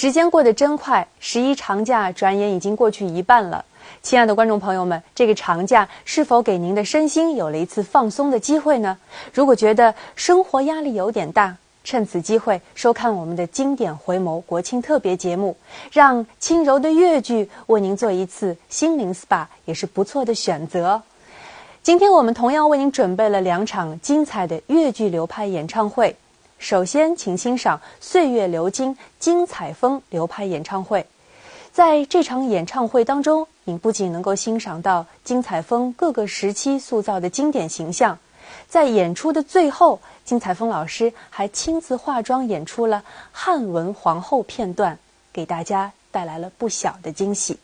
时间过得真快，11长假转眼已经过去一半了。亲爱的观众朋友们，这个长假是否给您的身心有了一次放松的机会呢？如果觉得生活压力有点大，趁此机会收看我们的经典回眸国庆特别节目，让轻柔的粤剧为您做一次心灵 SPA 也是不错的选择。今天我们同样为您准备了2场精彩的粤剧流派演唱会。首先请欣赏岁月流金精彩风流派演唱会。在这场演唱会当中，您不仅能够欣赏到精彩风各个时期塑造的经典形象，在演出的最后，精彩风老师还亲自化妆演出了汉文皇后片段，给大家带来了不小的惊喜。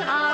啊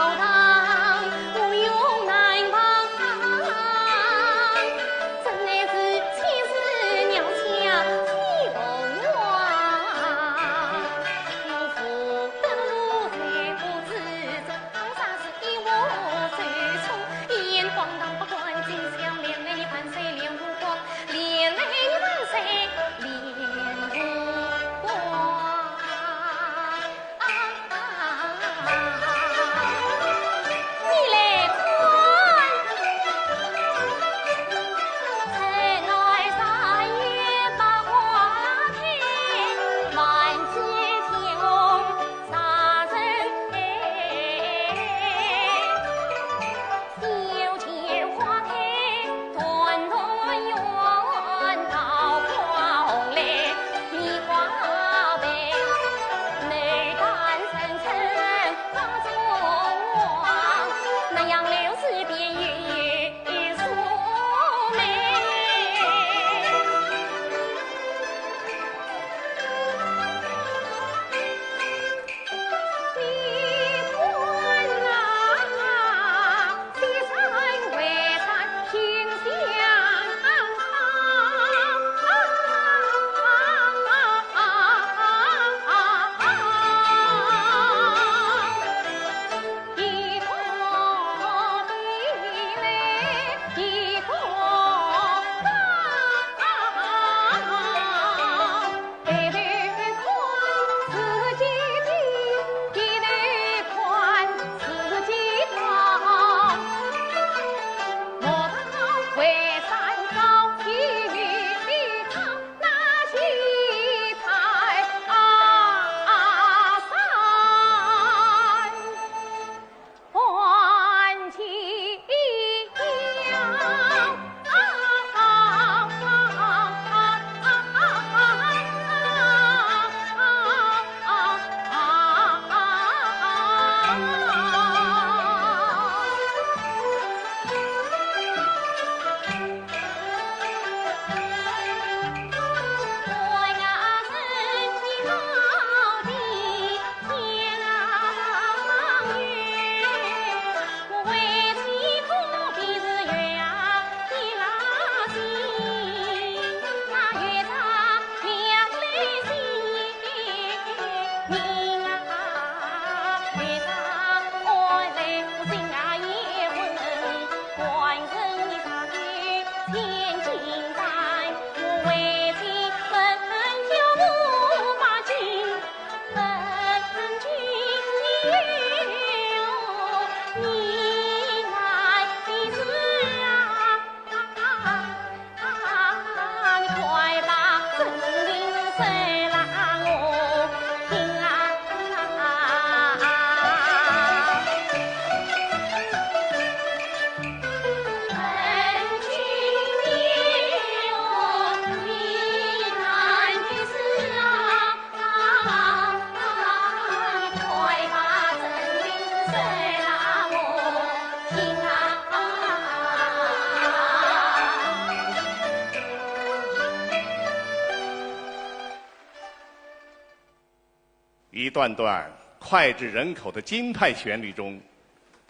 一段段脍炙人口的京派旋律中，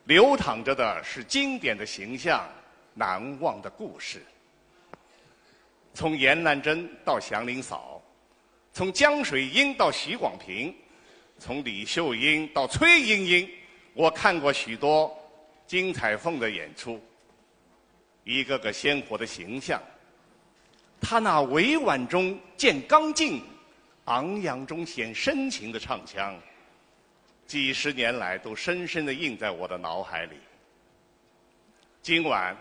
流淌着的是经典的形象，难忘的故事。从严兰珍到祥林嫂，从江水英到许广平，从李秀英到崔莺莺，我看过许多金彩凤的演出，一个个鲜活的形象，她那委婉中见刚劲，昂扬中显深情的唱腔，几十年来都深深地印在我的脑海里。今晚，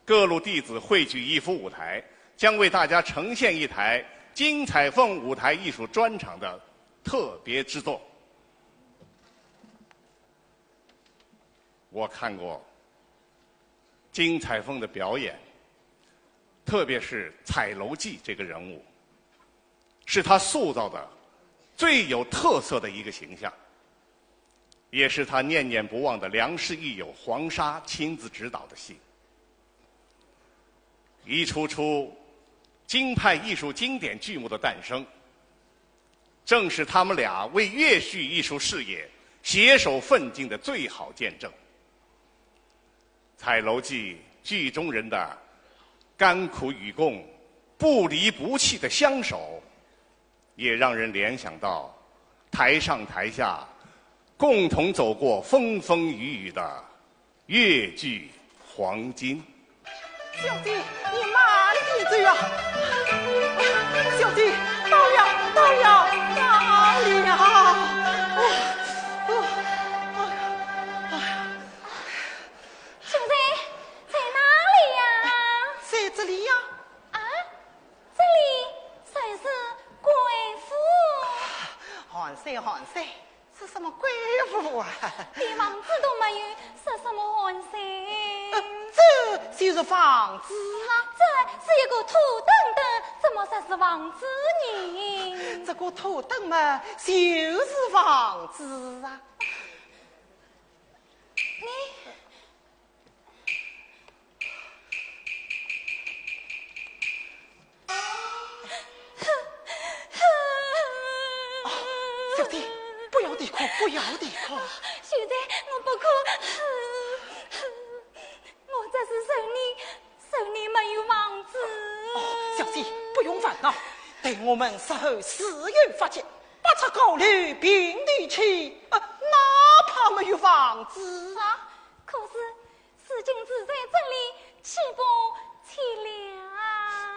各路弟子汇聚一幅舞台，将为大家呈现一台金彩凤舞台艺术专场的特别之作。我看过金彩凤的表演，特别是彩楼记这个人物，是他塑造的最有特色的一个形象，也是他念念不忘的良师益友黄沙亲自指导的戏。一出出京派艺术经典剧目的诞生，正是他们俩为粤剧艺术事业携手奋进的最好见证。彩楼记剧中人的甘苦与共、不离不弃的相守，也让人联想到台上台下共同走过风风雨雨的粤剧黄金。小弟，你慢点走啊！小弟，到了，到了，到了！兄弟，在哪里呀？在这里呀！啊，这里才是贵府。寒山，寒山，是什么贵妇啊？连房子都没有，是什么寒山？这就是房子啊！这是一个土墩墩，怎么说是房子呢？这个土墩嘛，就是房子啊！小弟，不要地哭，不要地哭。现在我不哭，我这是手里没有房子。小弟，不用烦恼，等我们事后私有发觉，把这高楼并立起，哪怕没有房子啊！可是事情只在这里，岂不凄凉？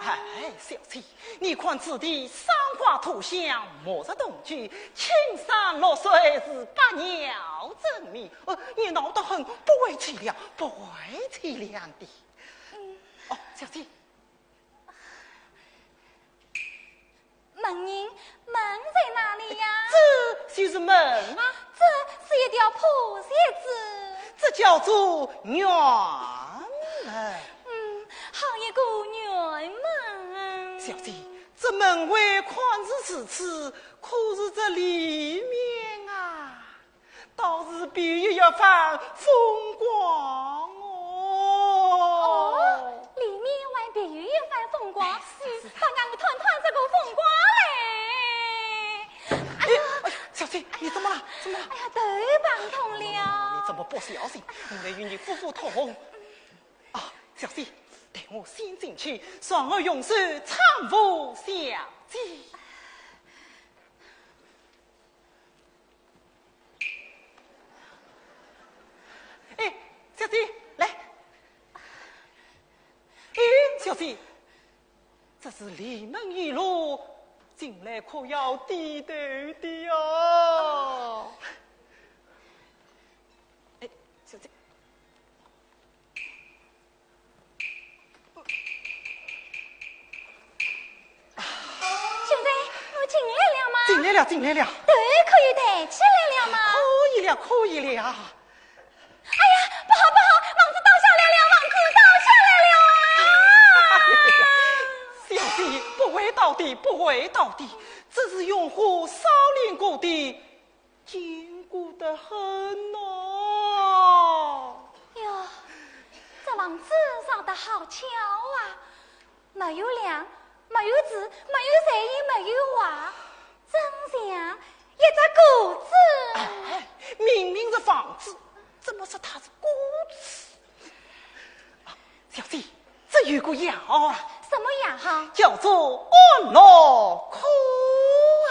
哎，小弟，你看此地山花土香，莫着动居，青山绿水是百鸟争鸣。你闹得很，不会凄凉，不会凄凉的。小弟，门在哪里呀？这就是门啊！这是一条破鞋子，这叫做院门。好一个院门。小弟，这门外看似此次，可是这里面啊，倒是别有一番风光哦。里面还别有一番风光，把俺团团这个风光嘞！哎呀，小弟，你怎么了？怎么了？哎呀，头棒痛了！你怎么不小心？我来与你敷敷痛。小弟，待我先进去，双儿用手搀扶小弟。小弟，来。小弟，这是离门一路，进来可要低头的哦。小弟。进来了，进来了。头可以抬起来了吗？可以了，可以了。哎呀，不好不好，房子倒下来了，房子倒下来了啊！小弟，不会倒的，不会倒的，这是用火烧炼过的，坚固得很哦。哟，这房子烧得好巧啊，没有梁，没有字，没有材，也没有瓦，真像只果子。哎，明明是房子，怎么说它是果子？小姐，这有个药啊，什么药哈？叫做安乐苦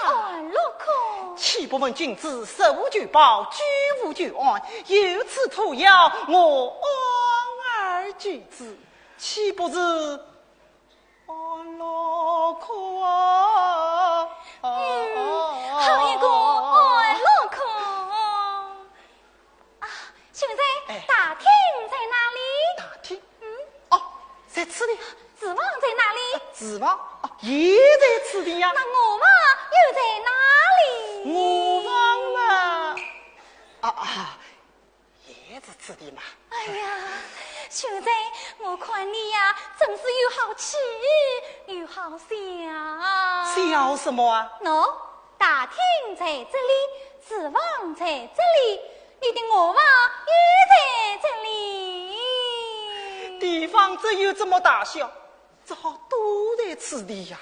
啊。安乐苦。岂不闻君子食无久饱，居无久安？有此土药，我安而居之，岂不是安乐苦啊？好一个安乐苦啊！现在大厅在哪里？大厅，哦，在此里。子房在哪里？子房哦，也在此地呀。那我房又在哪里？我房嘛，也是此地嘛。哎呀，现在我看你呀，真是有好气，有好笑。笑什么啊？喏，大厅在这里，子房在这里，你的我房又在这里。地方只有这么大小，只好都在此地呀。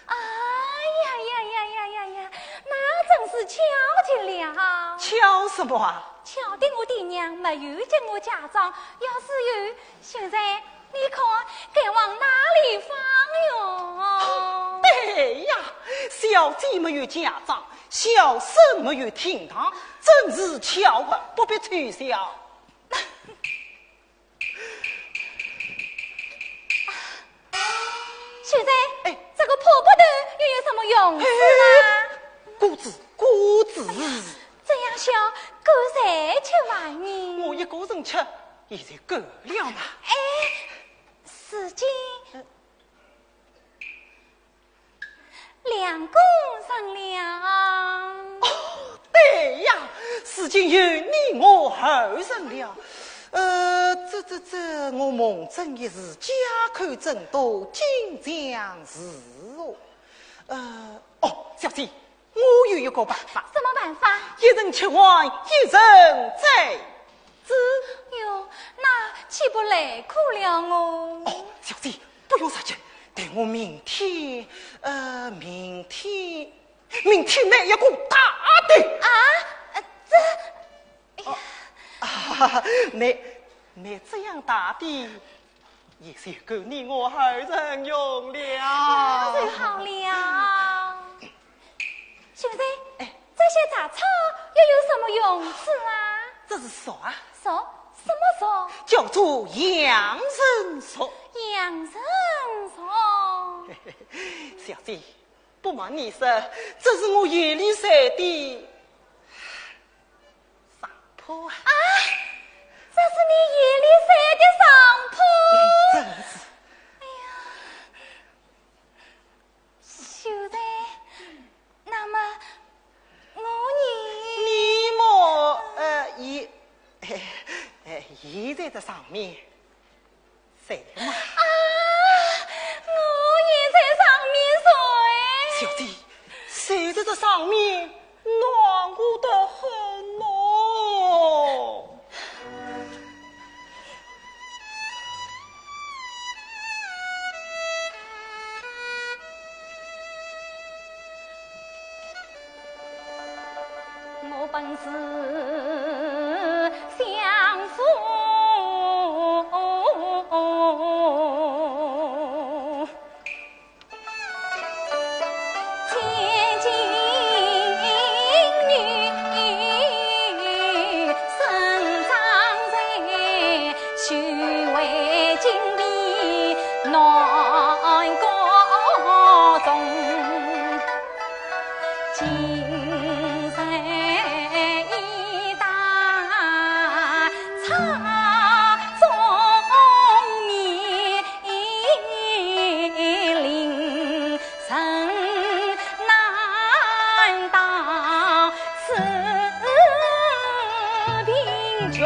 哎呀呀呀呀呀呀，那真是巧极了。巧什么啊？巧的我爹娘没有接我家长，要是有，现在你看该往哪里放哟？对呀，小姐没有家长，小生没有厅堂，真是巧啊，不必推销。现在，这个破布头又有什么用处啊？果子，这样小，够谁吃完呢？我一个人吃也就够了嘛。哎，时间2公上了。对呀，事情有你我后生了。我蒙正一时，家口真多，紧张事哦。小姐，我有一个办法。什么办法？一人吃完，一人再吃。哟，那岂不累苦了我？哦，小姐不用着急，等我明天来一个大的啊，你这样大的也是够你我二人用了。最好了。现在，这些杂草又有什么用处啊？这是啥啊？什么草？叫做养生草。养生草。小姐，不瞒你说，这是我夜里晒的上铺啊。这是你夜里晒的上铺。真是。哎呀，现在，那么你莫也在这上面晒嘛。啊，我也在上面晒。小弟，晒在这上面暖和得很哦。我本是相夫，千金女，生长在虚伪金碧暖国中。金山一大茶中密林，城难当此贫穷。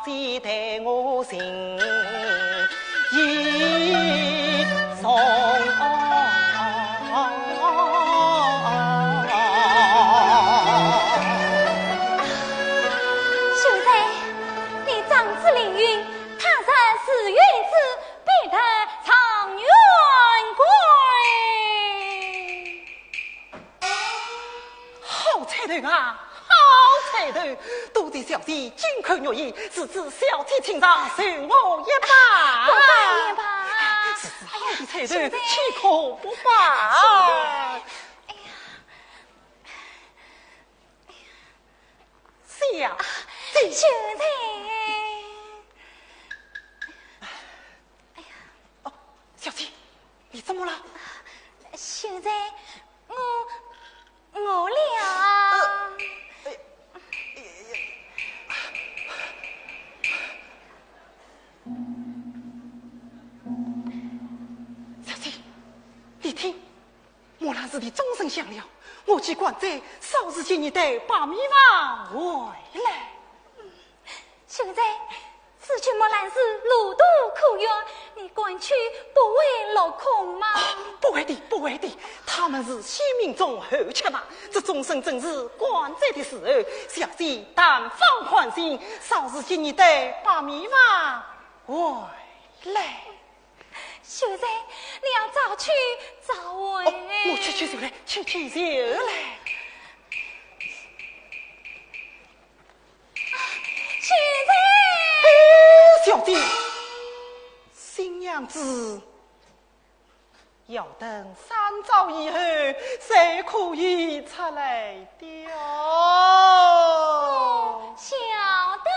姐待我情意重。多谢小姐金口玉意，此次小姐请上受我一把，不罢也罢。此次好的彩头，岂可不罢？哎呀，小姐，秀才，哎呀，哦，小姐，你怎么了？秀才，我了。小姐，你听，莫兰寺的钟声响了，我去管在少时间你带把米饭回来。秀才，此去莫兰寺路途苦远，你赶去不会落空吗？不会的，不会的，他们是先民中后吃嘛。这钟声正是关在的时候，小姐但放宽心，少时间你带把米饭回来。秀才，你要早去早回。我去就来，去就来。秀才，小姐，新娘子要等3朝以后才可以出来的哦。晓得。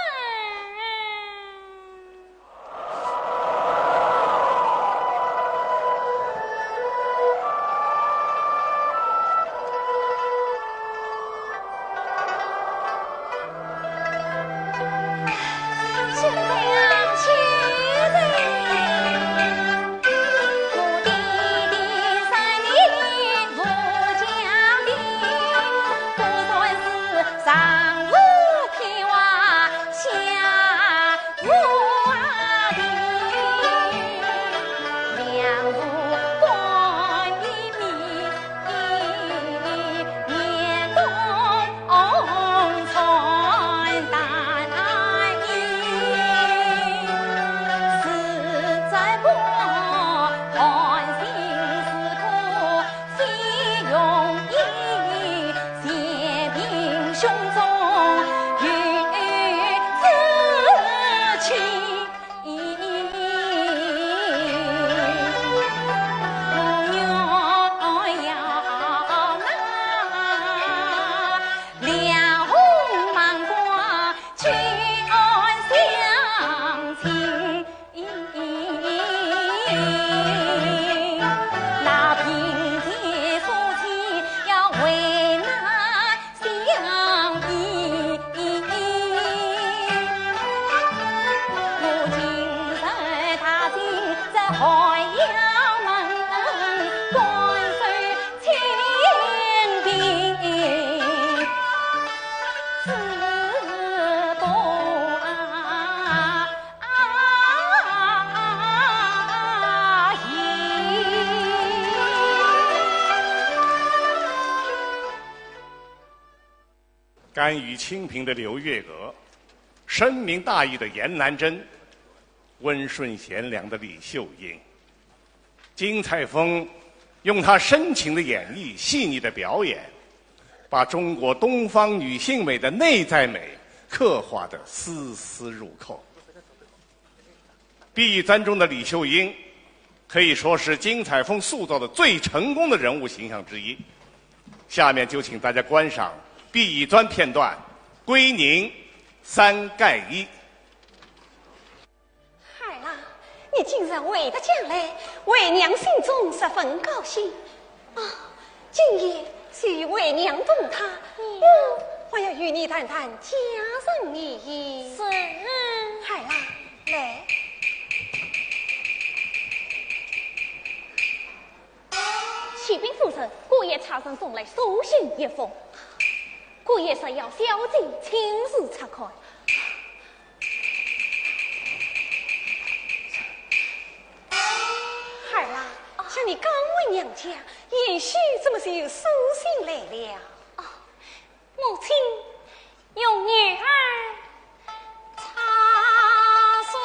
甘于清贫的刘月娥，深明大义的严南针，温顺贤良的李秀英。金采风用他深情的演绎、细腻的表演，把中国东方女性美的内在美刻画得丝丝入扣。碧玉簪中的李秀英，可以说是金采风塑造的最成功的人物形象之一。下面就请大家观赏碧玉簪片段《归宁3盖1》。孩儿，你今日为得将来，为娘心中十分高兴啊！今夜虽为娘动他，我要与你谈谈家人意义。是，孩儿，来。启禀夫人，姑爷差人送来书信一封，姑爷说要小姐亲自拆开。娘家，也许怎么是有书信来了？哦，母亲有女儿查书。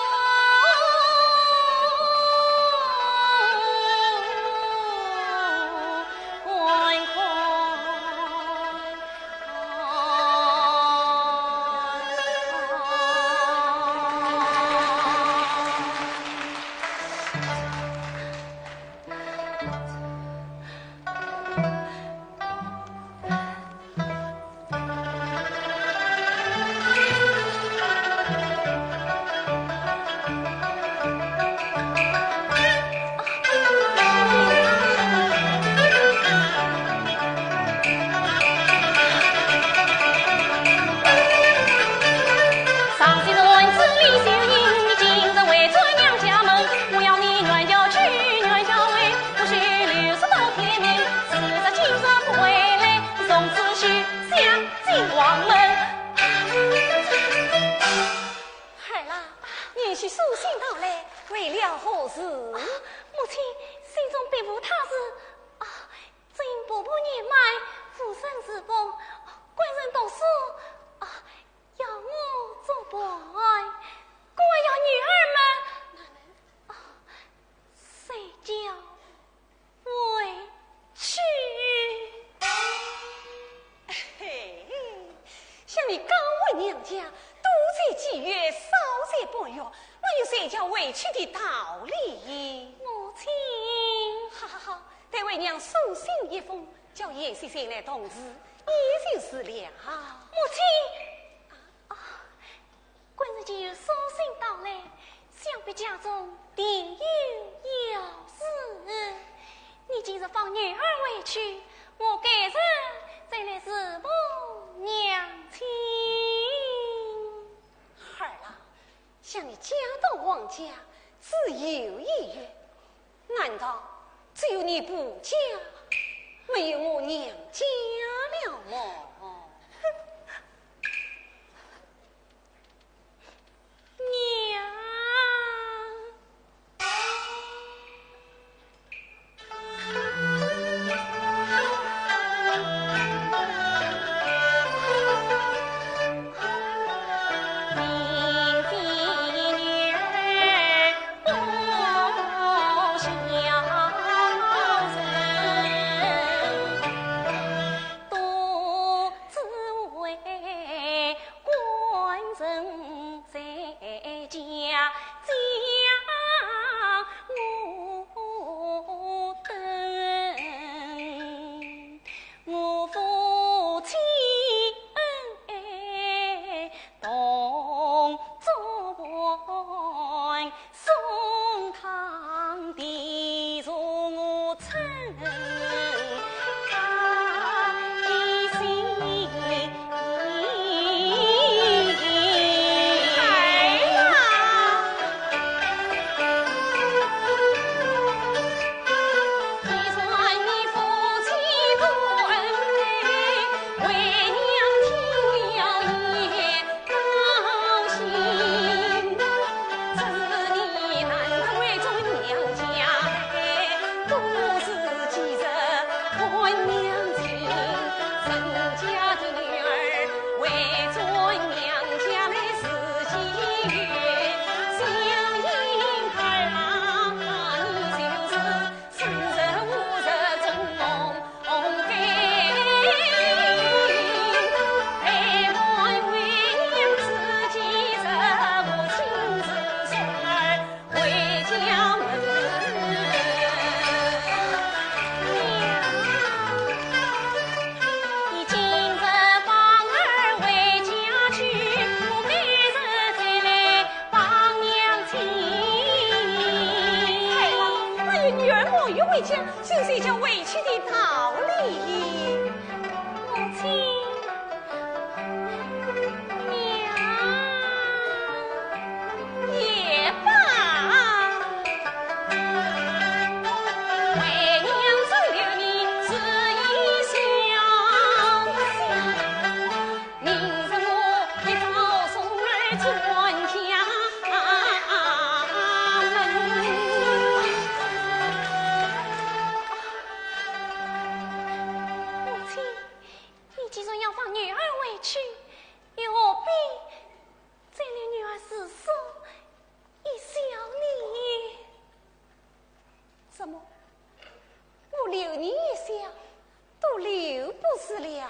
是了。女儿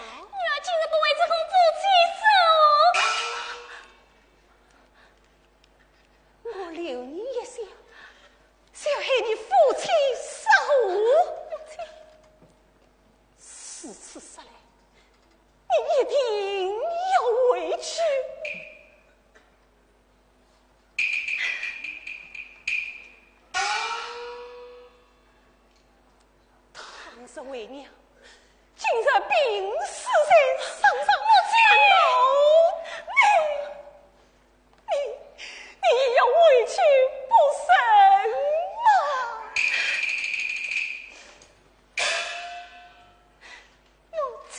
今日不为这公主起我留你一笑，小害你父亲失误。母亲，此次杀来，你一定要回去。唐氏为娘，今日病死在上上母亲难道你要回去不成吗？母亲，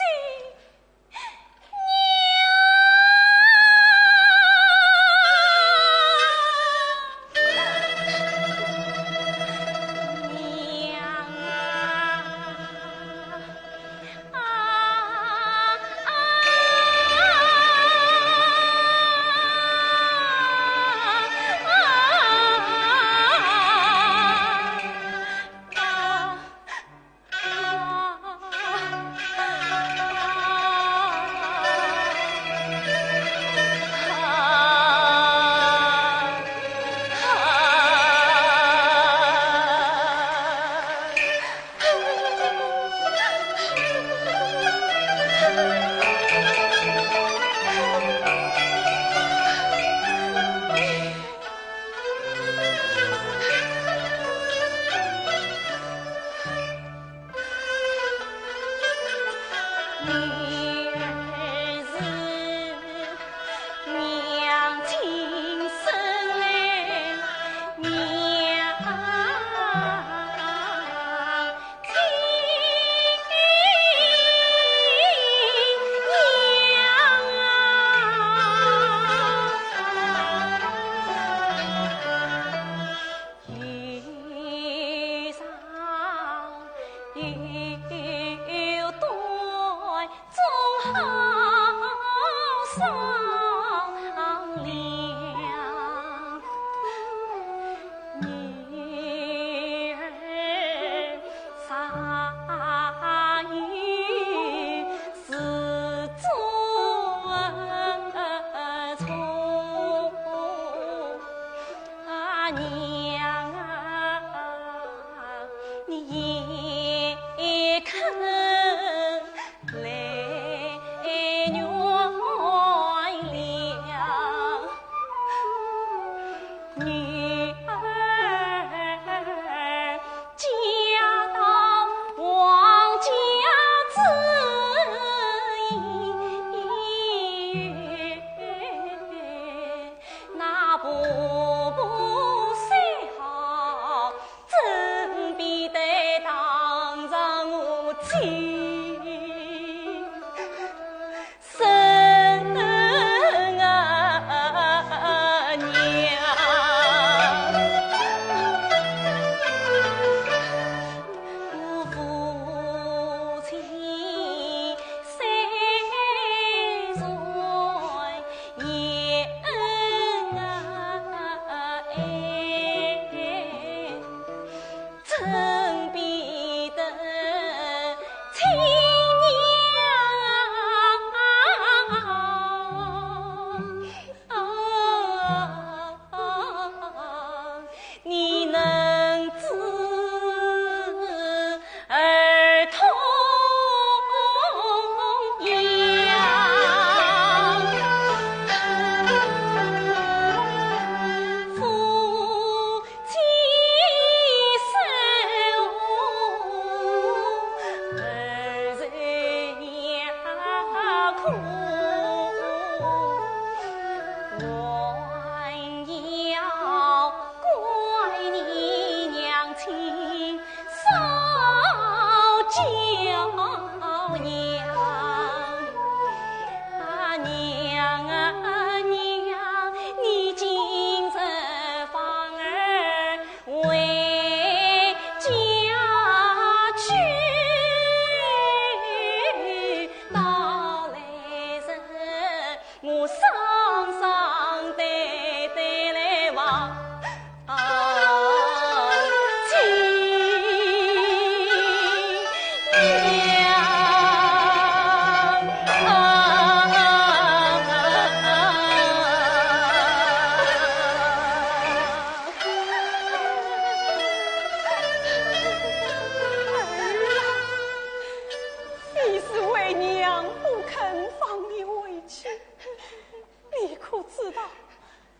可知道，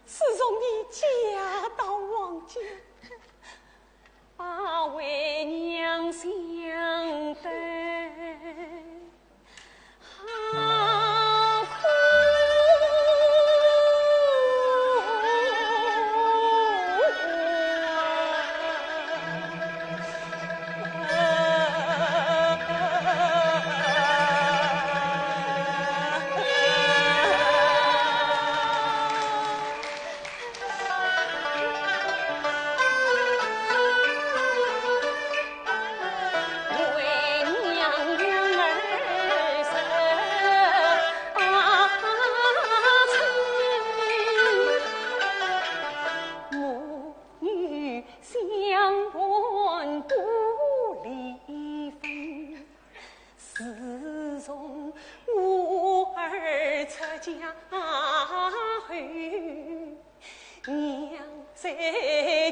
自从你嫁到王家，把为娘相待，好苦。娘在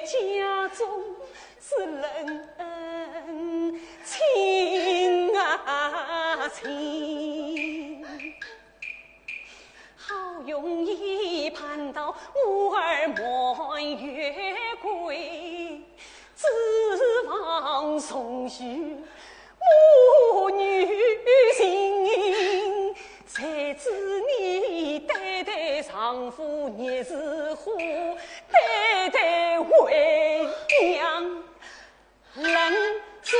家中是人恩情啊情，好容易盼到吾儿满月归，指望送许母女情。才知你代代丈夫孽是虎，代代为娘人是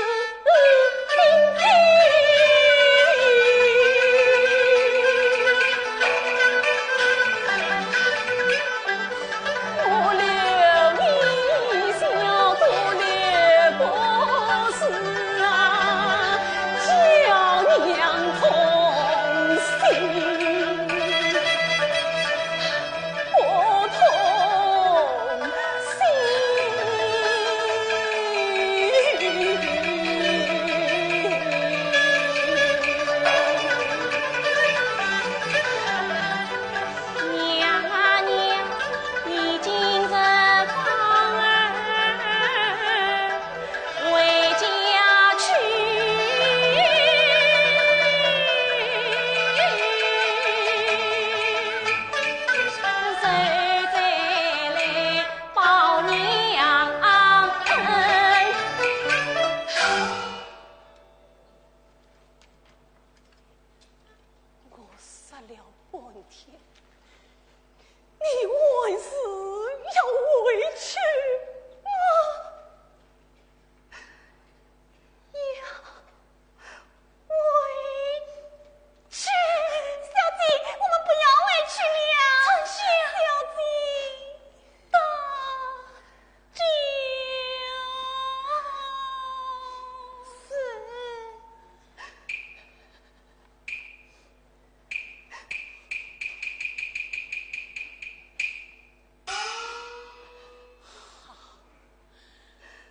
我留一小多列国事啊，叫娘痛。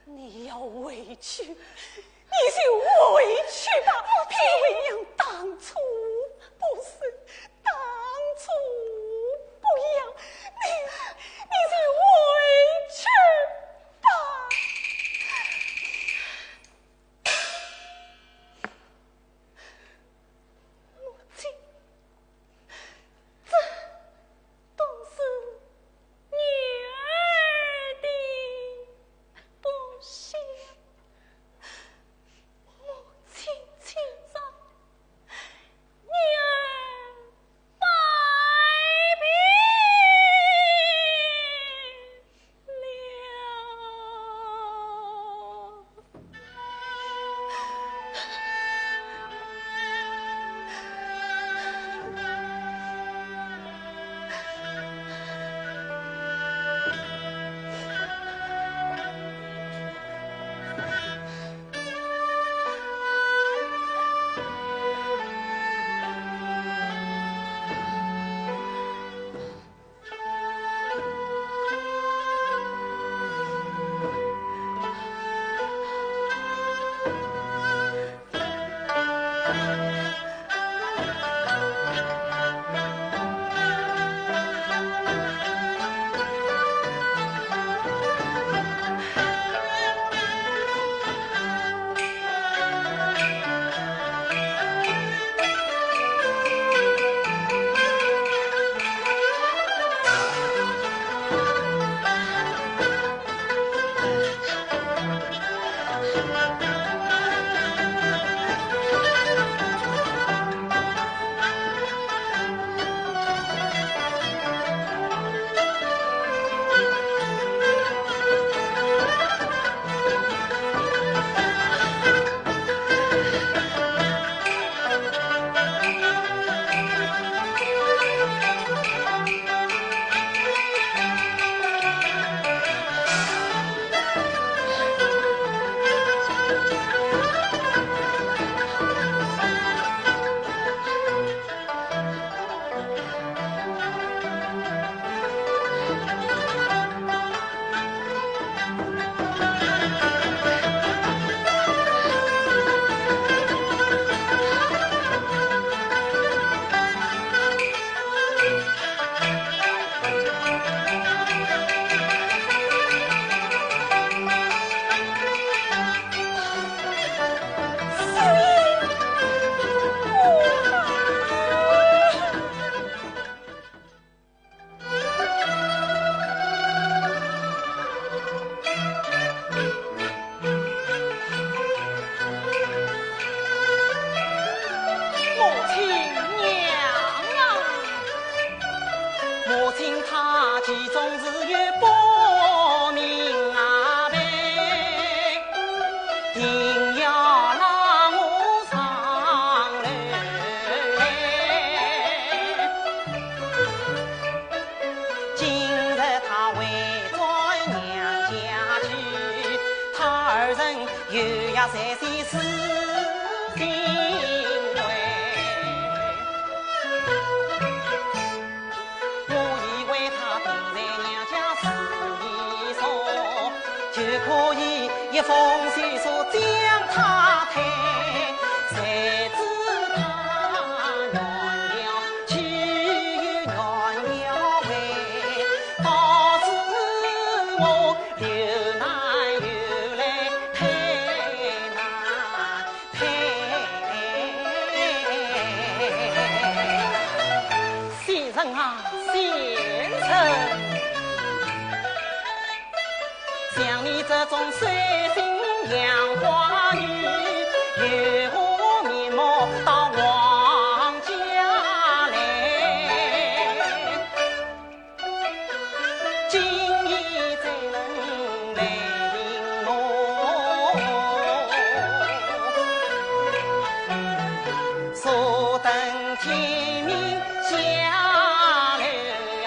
你要委屈，你就委屈吧。因为娘当初不是，当初不养你就委屈吧。母亲，这都是女儿的不幸，母亲亲上，女儿百病家才是死心为。我以为他定在娘家事业上，就可以一封信书将他抬。谁知他原了去又原了回，导致我流难又来退难退。先生啊，先生，像你这种水性杨花女，有何面目到王家来？今夜怎能来迎我？坐等天明下楼呀！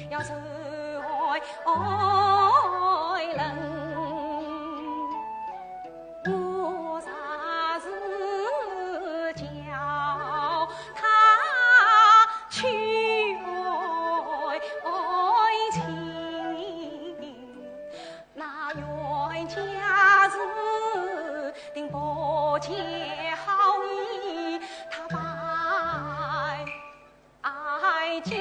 要受冷。我啥时叫他去爱情？那冤家是定不结好意，他把爱结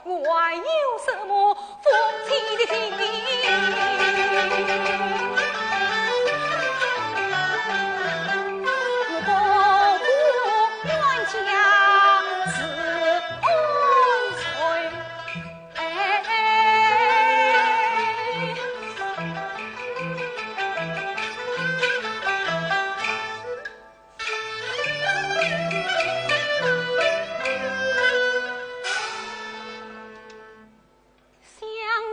我还有什么夫妻的情？我保护冤家是恩谁？想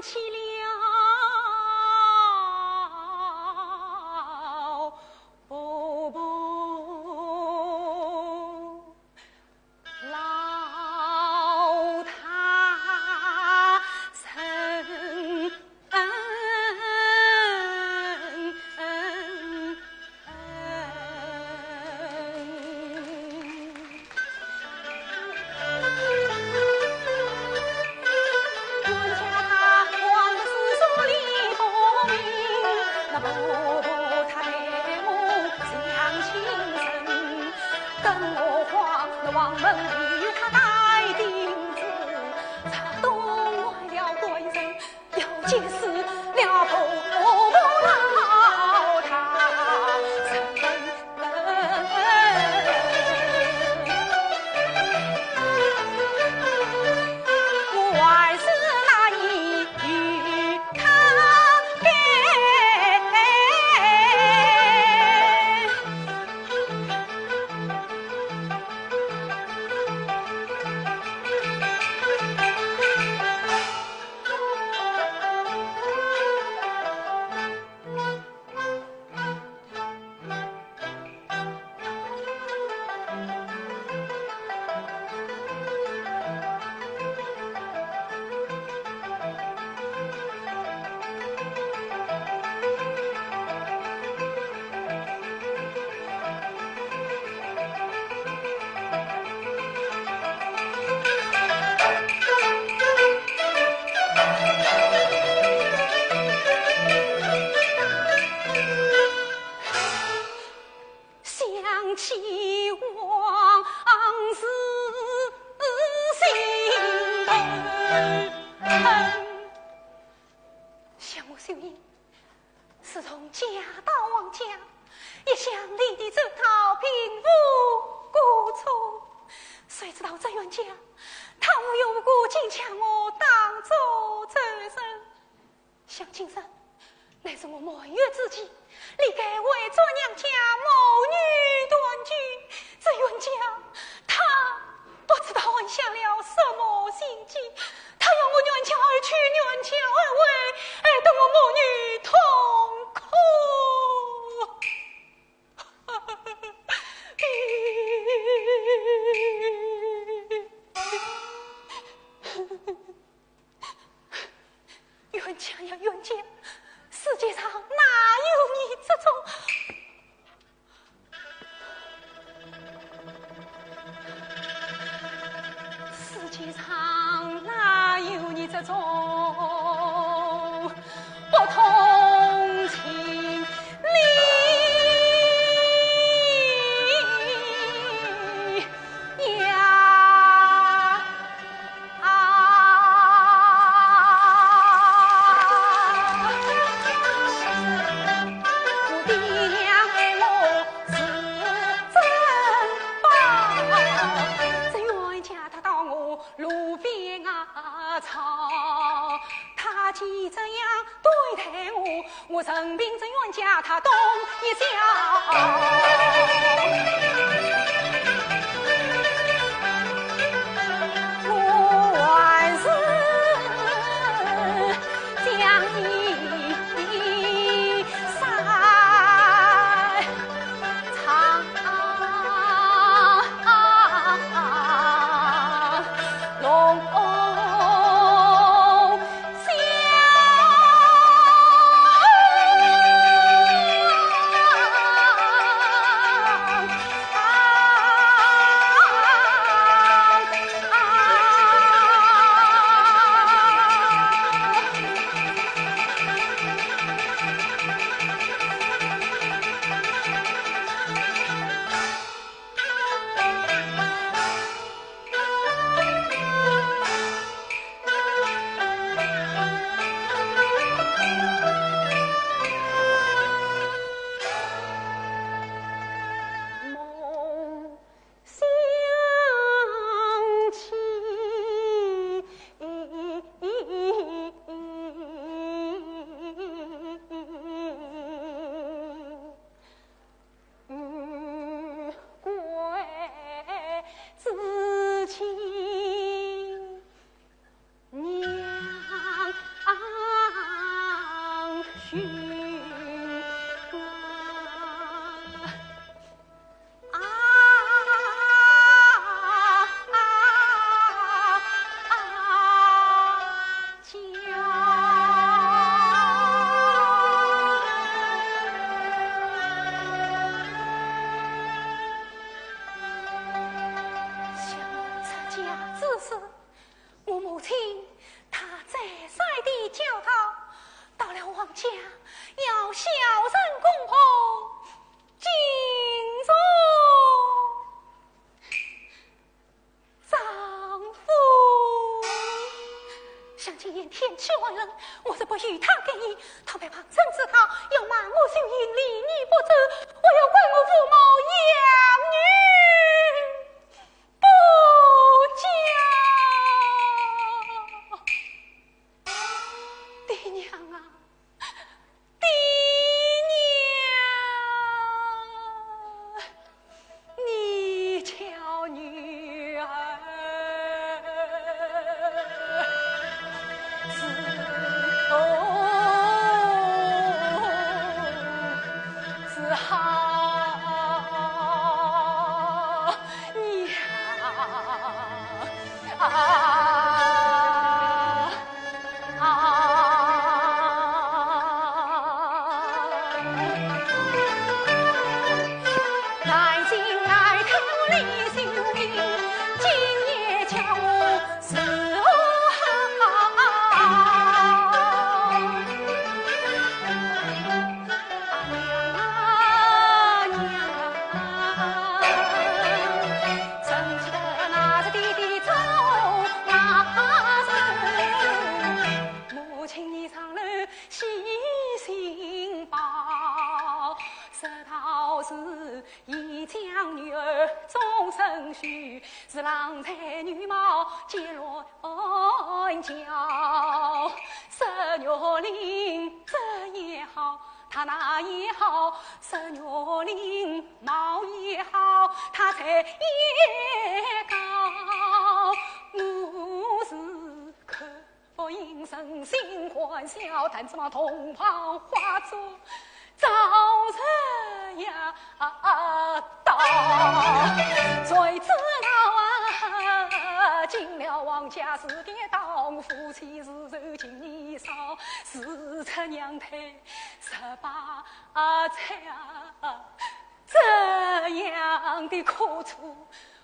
起了伯伯老他身那伯伯他对我像亲生，更何况那王门里有他带钉子，他懂坏了对人，要解释了伯伯老他我还是那一句他给。起往事心头。想我秀英是从家到王家，一向里地走讨贫富过错，谁知道这冤家他无缘无故竟抢我当做贼人。想今生乃是我满月之际，理该为做娘家母女团聚，这冤家他不知道暗下了什么心计，他要我冤家而去，冤家而为，等我母女痛苦。冤家呀冤家，世界上哪有你这种世界上哪有你这种不同情理呀？他既这样对待我任凭这冤家他动一笑。天气万冷，我是不与他给你，他别怕真知道要骂我秀英离你不走，我要怪我父母养女不教。爹娘啊，爹娘，你瞧女儿是好娘来进来头里秀英，今夜叫我是娘啊娘啊养女儿终身许，是郎才女貌皆乱叫。十月令这也好，他那也好；十月令貌也好，他才也高。我是口服应声心欢笑，但只望同旁化作早晨呀到，谁知道啊，进了王家是跌倒，夫妻是受尽年少，是出娘胎18载啊，这样的苦楚，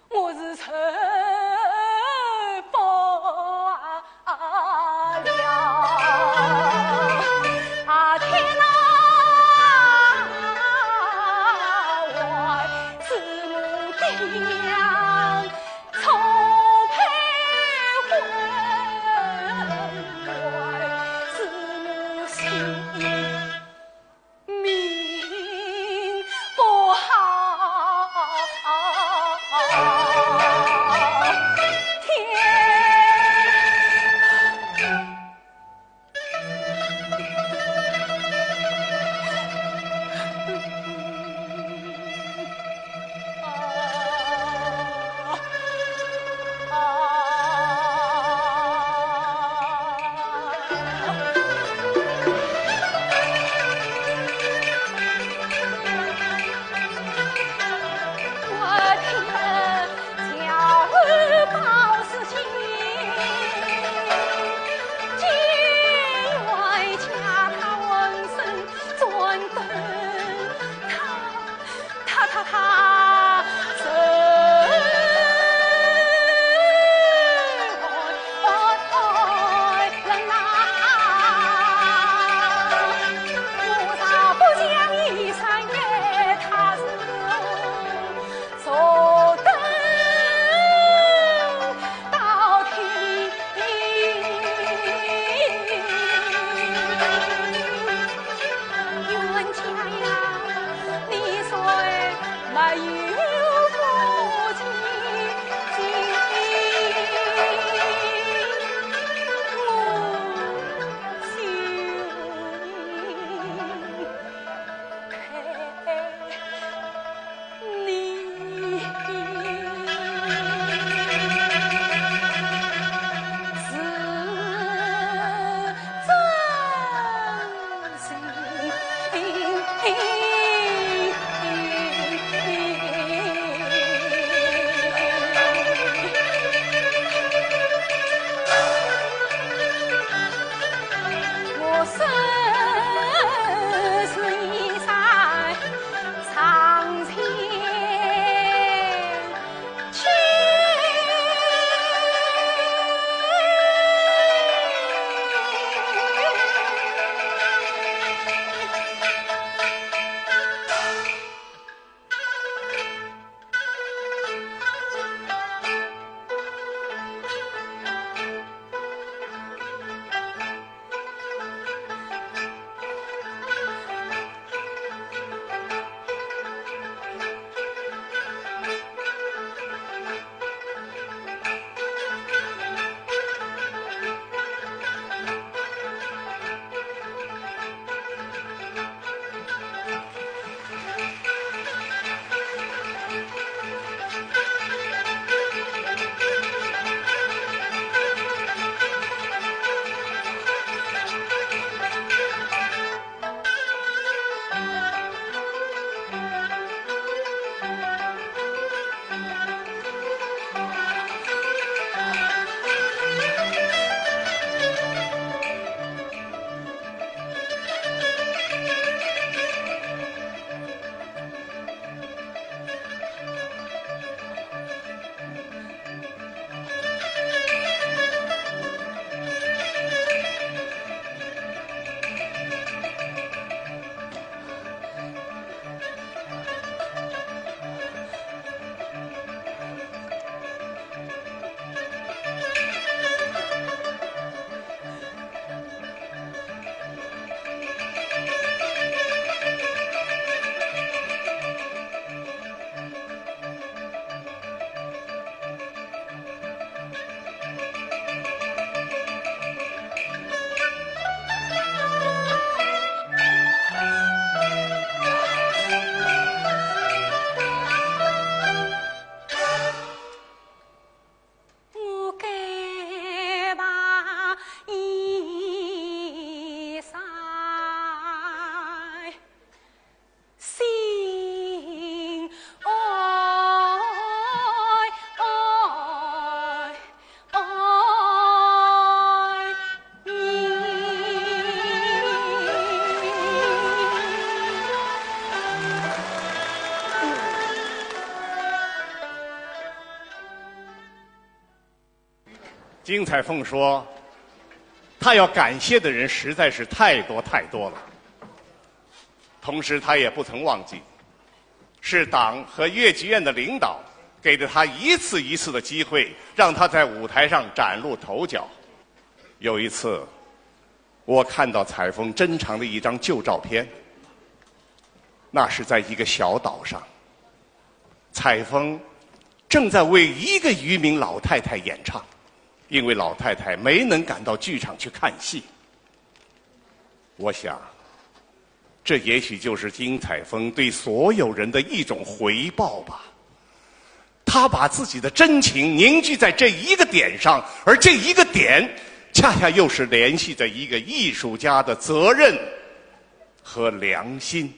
我是承不了啊！天哪！金彩凤说，她要感谢的人实在是太多太多了。同时，她也不曾忘记，是党和越剧院的领导给了她一次一次的机会，让她在舞台上崭露头角。有一次，我看到彩凤珍藏的一张旧照片，那是在一个小岛上，彩凤正在为一个渔民老太太演唱，因为老太太没能赶到剧场去看戏。我想，这也许就是金彩凤对所有人的一种回报吧。她把自己的真情凝聚在这一个点上，而这一个点恰恰又是联系着一个艺术家的责任和良心。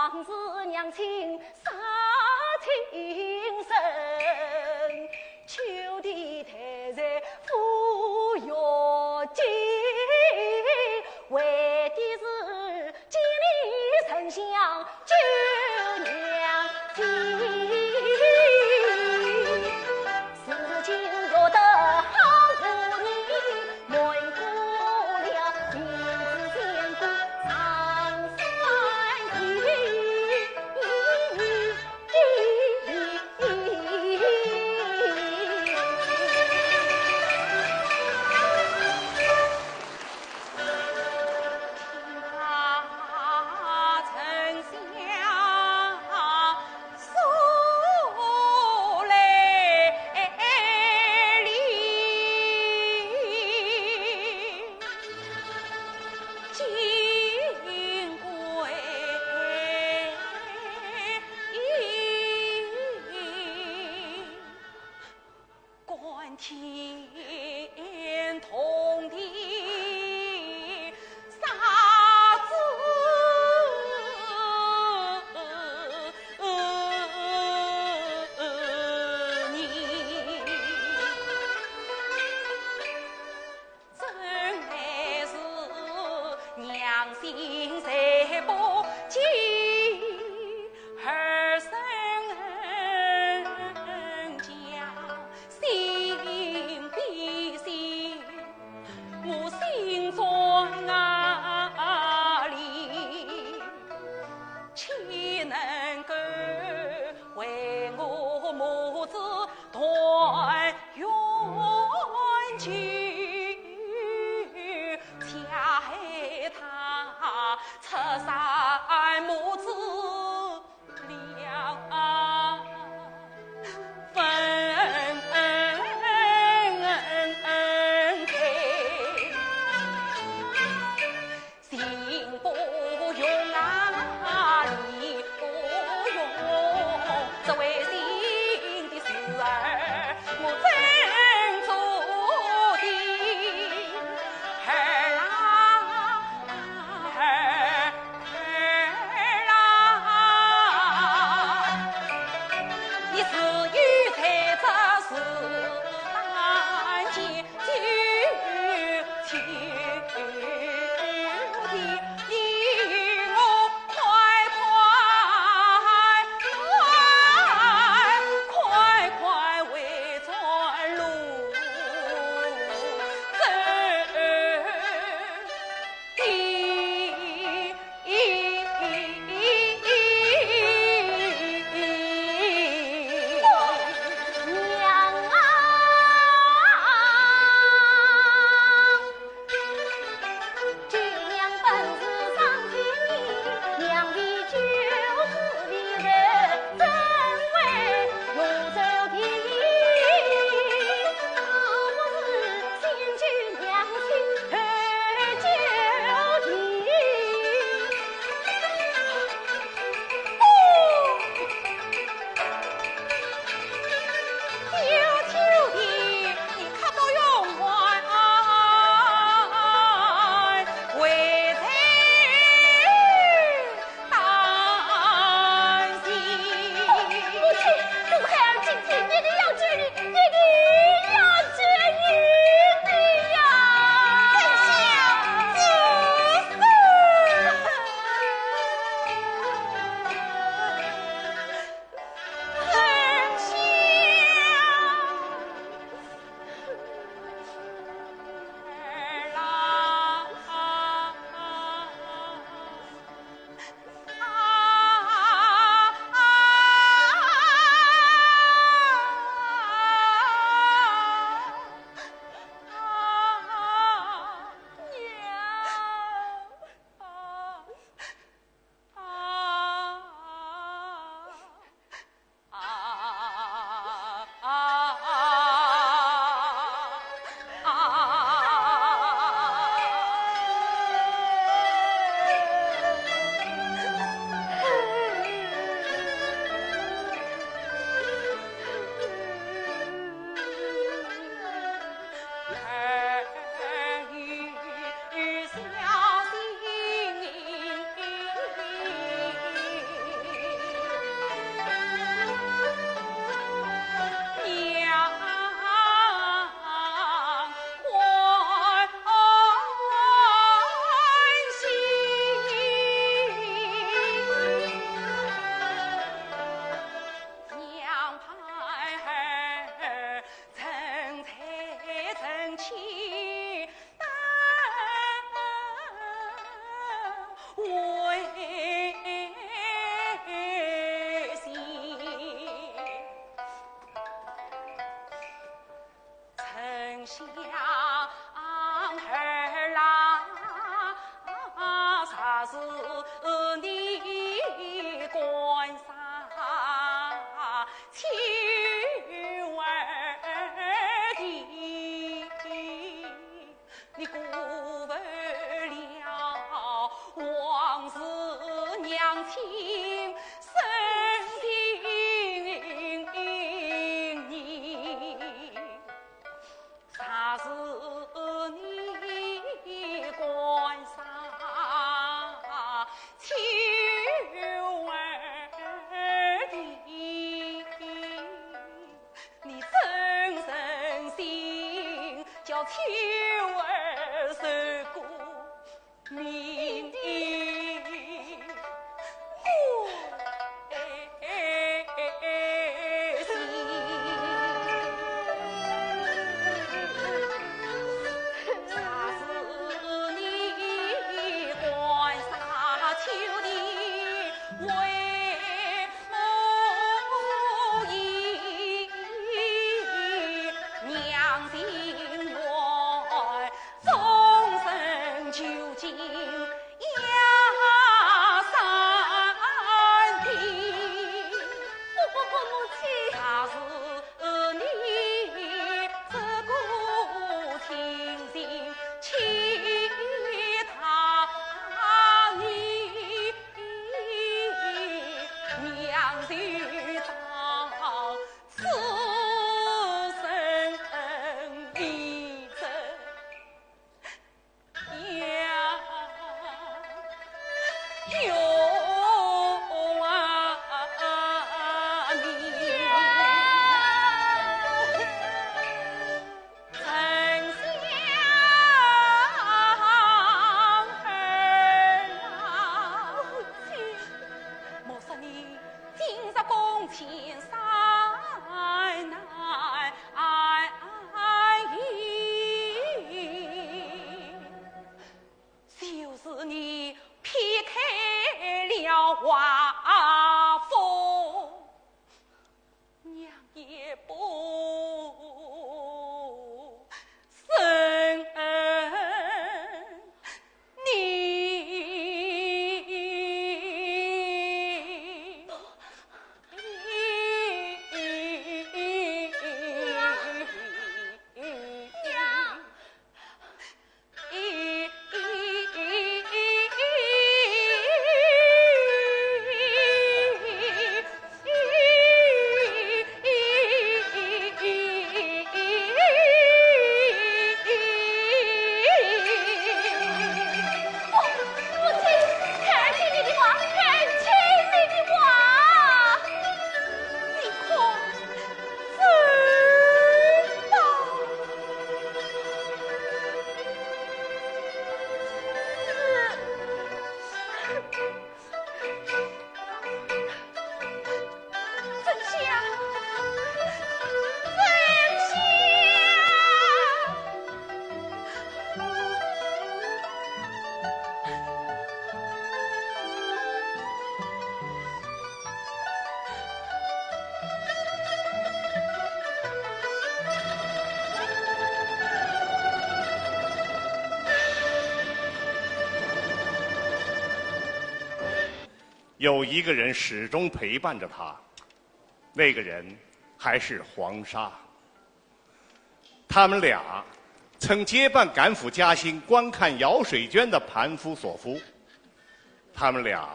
往日娘亲杀情深，秋地太在扶摇金，为的是建立丞相救娘亲。事情若得好妇女，瞒过了名字千古长三天。天同地，杀子你，真乃是娘心在不及。儿生将心比心，我心中压力，岂能够为我母子团圆聚？恰害他出山母子了分开，心不用啊，理不用，这为心的事儿，我真做的儿啊儿。有一个人始终陪伴着他，那个人还是黄沙。他们俩曾结伴赶赴嘉兴观看姚水娟的盘夫索夫，他们俩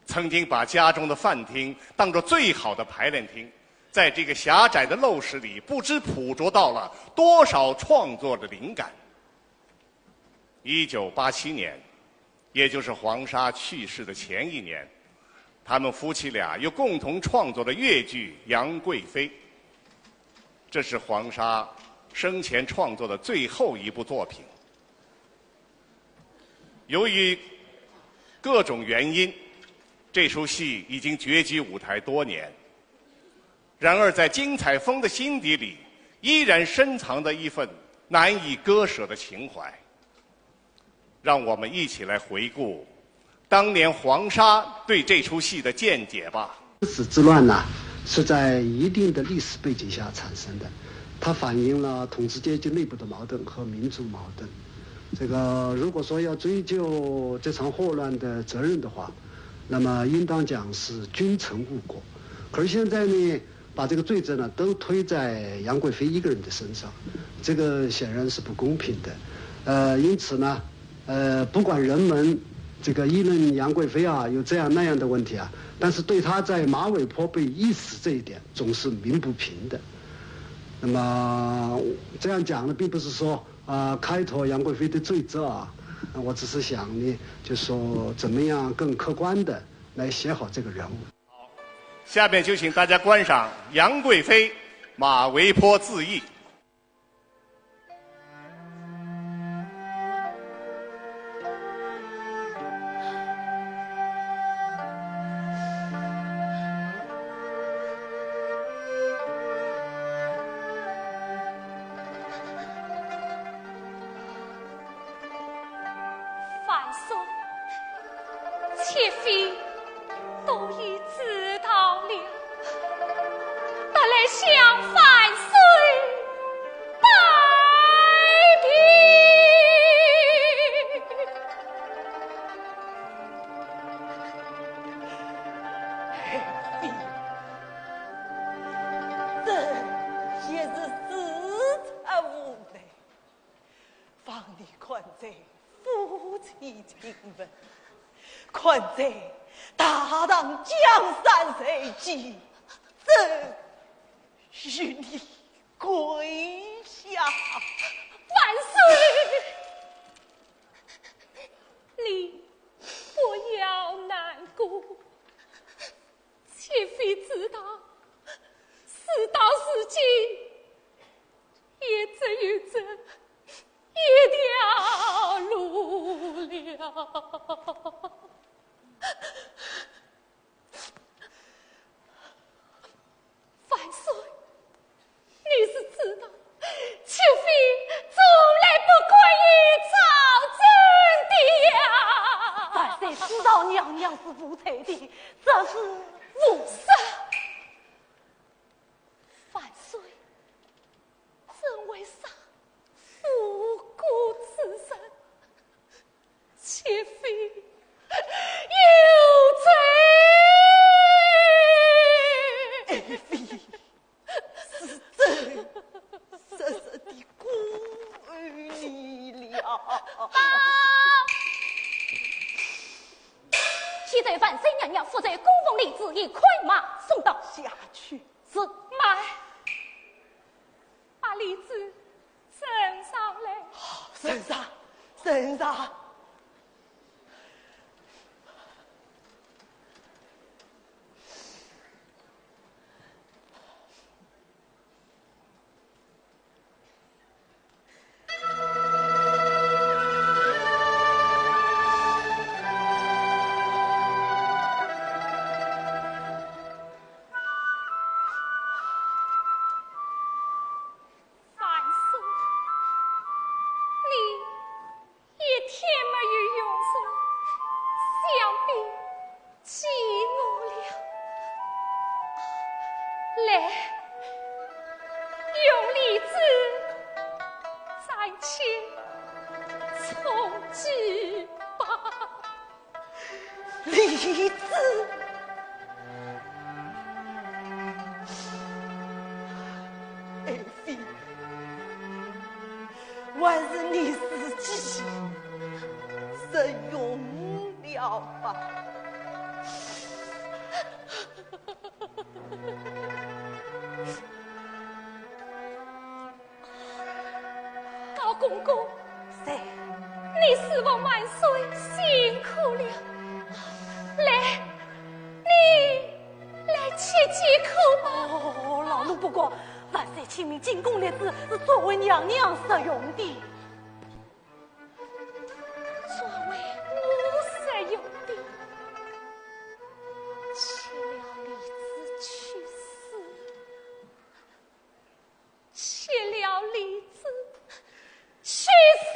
曾经把家中的饭厅当作最好的排练厅，在这个狭窄的陋室里，不知捕捉到了多少创作的灵感。1987年，也就是黄沙去世的前一年，他们夫妻俩又共同创作了越剧《杨贵妃》，这是黄沙生前创作的最后一部作品。由于各种原因，这出戏已经绝迹舞台多年。然而，在金采风的心底里，依然深藏着一份难以割舍的情怀。让我们一起来回顾当年黄沙对这出戏的见解吧。生死之乱呢，是在一定的历史背景下产生的，它反映了统治阶级内部的矛盾和民族矛盾。这个如果说要追究这场祸乱的责任的话，那么应当讲是君臣误国。可是现在呢，把这个罪责呢都推在杨贵妃一个人的身上，这个显然是不公平的。因此呢，不管人们这个议论杨贵妃啊有这样那样的问题啊，但是对她在马嵬坡被缢死这一点总是鸣不平的。那么这样讲呢，并不是说开脱杨贵妃的罪责啊，我只是想呢，就说怎么样更客观的来写好这个人物。好，下面就请大家观赏杨贵妃马嵬坡自缢。范松，妾妃都已知道了，得来向范岁拜别。这也是四才无奈，放你宽在夫妻亲吻，宽在大唐江山社稷，朕与你跪下。万岁！你不要难过，妾妃知道事到如今，也只有这一条路了。范岁，你是知道，妾妃从来不过于朝政的呀。范岁知道娘娘是无才的，这是无赦。范岁，朕为啥无辜此生？妾妃有罪。爱妃是朕深深的辜于你了。现在万岁娘娘负责供奉李子，以快马送到下去。是慢，把李子呈上来。圣上，圣上。范岁，你一天没有用神，想必寂寞了。来，用李子暂且充饥吧。李子，爱妃，还是你自己使用了吧。高公公，谁？你侍奉万岁辛苦了，来，你来切几口吧。哦，老奴不过，万岁亲命进贡的子是作为娘娘使用的。作为我使用的，吃了李子去世，吃了李子去世。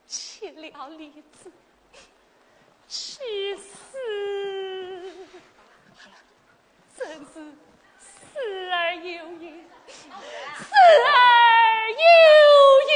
吃了李子去世，真是死而有余，死而有余。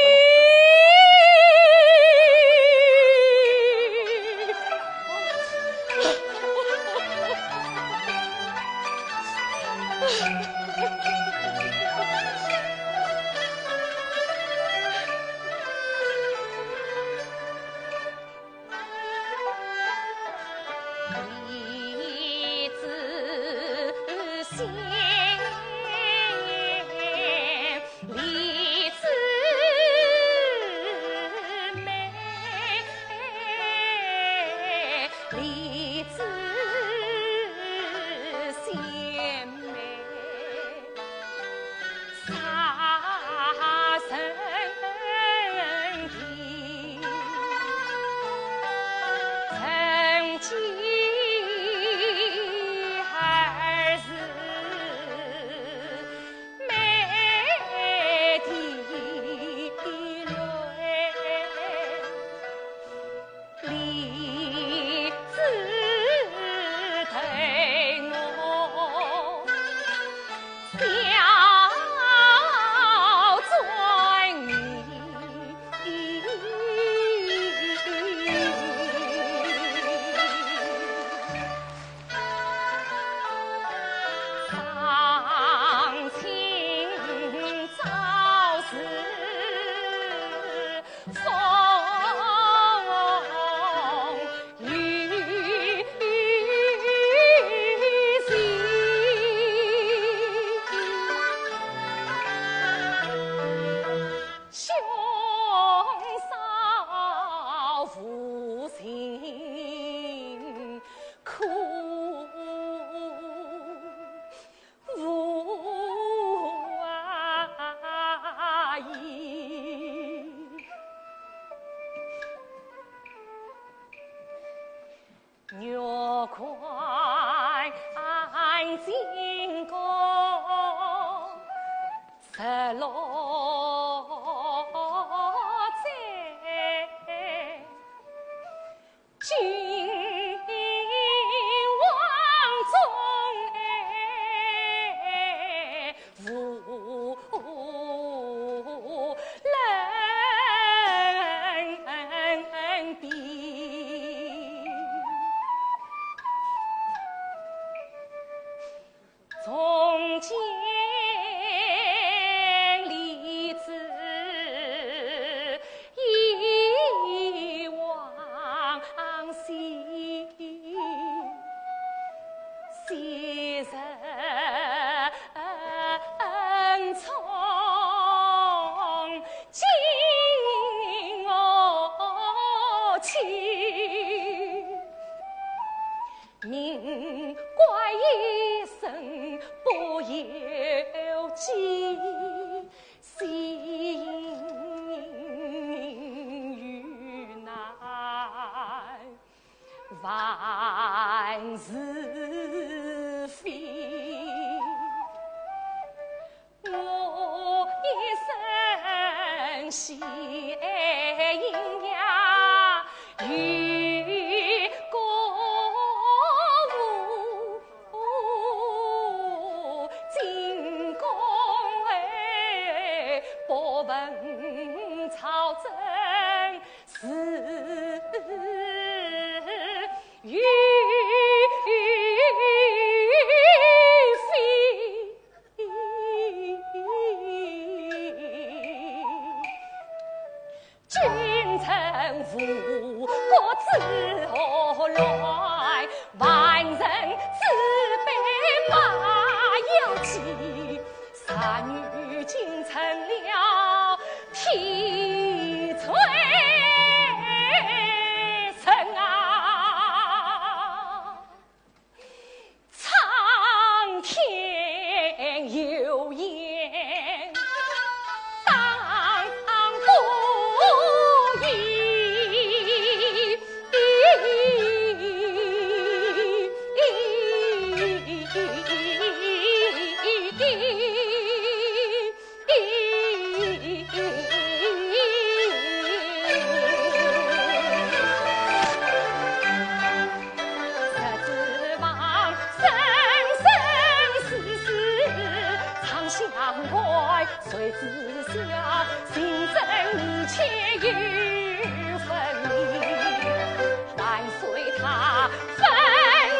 分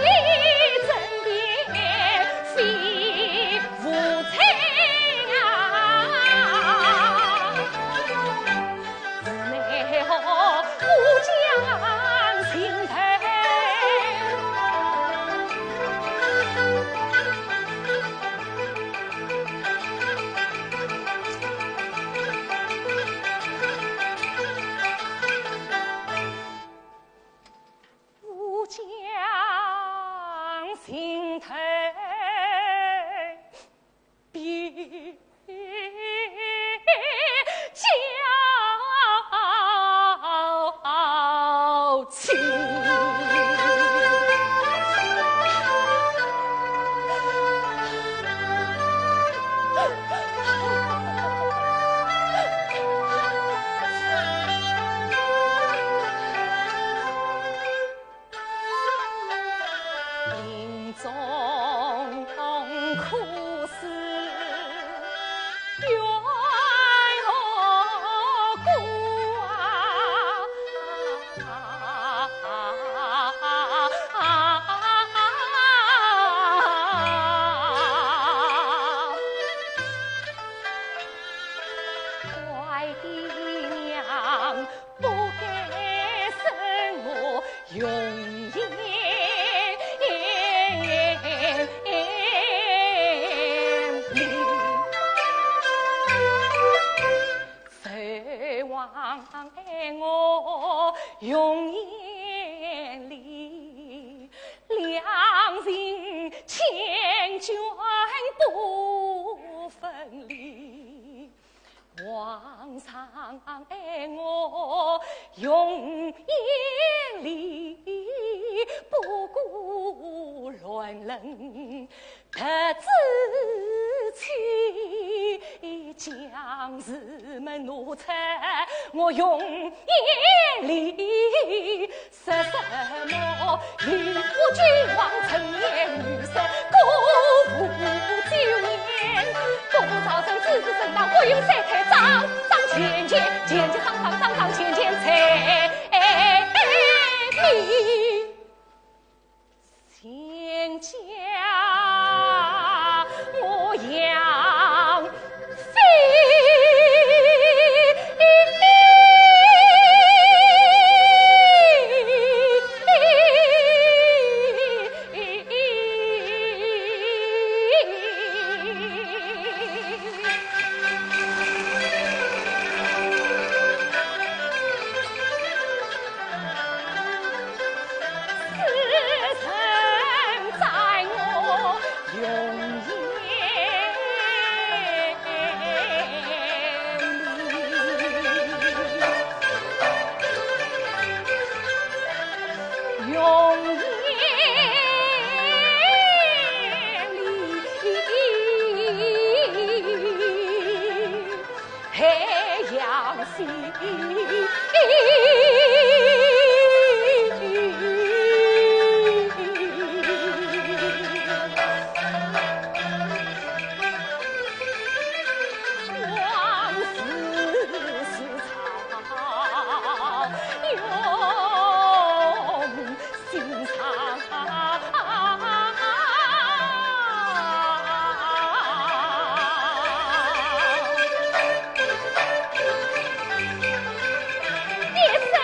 离争辩，非永远里，谁望爱我永远里，两人千卷不分离。皇上爱我永远里，不顾乱人特自欺，将士们奴才我永远里。说什么与我君王成年女色，歌舞9年，多少声子子声当，国有三台张张前前，前前张张张张前前才明。先将我养飞。也是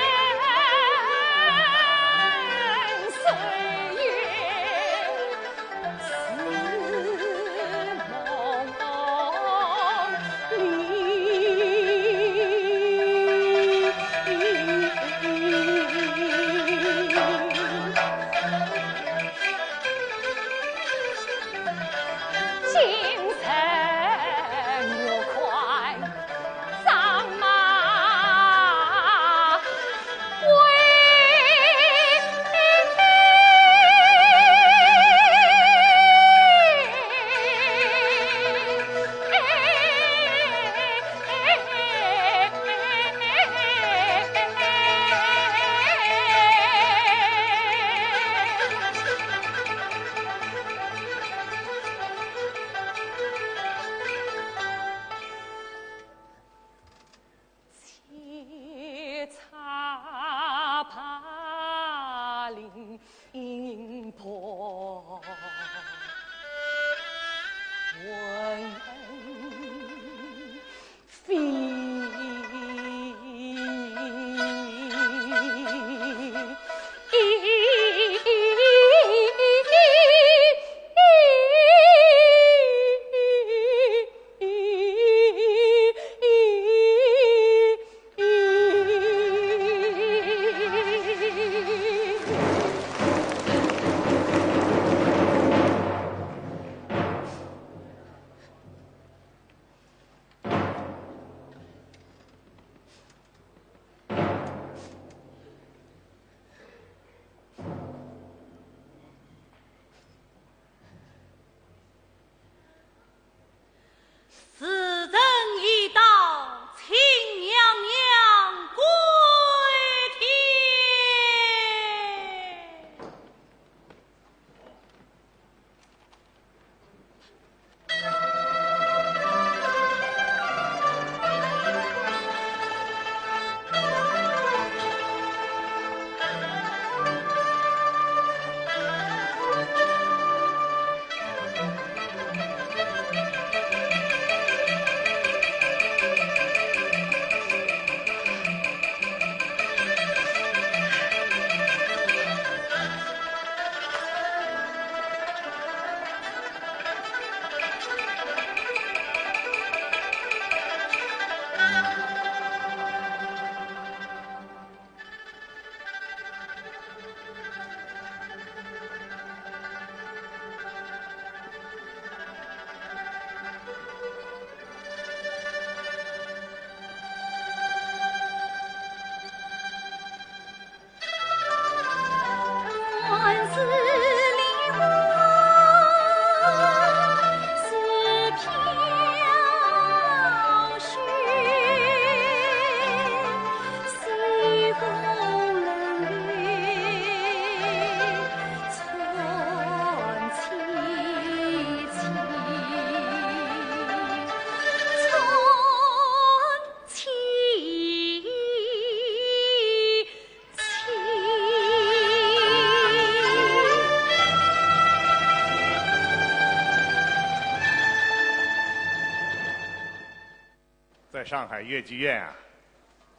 在上海越剧院啊，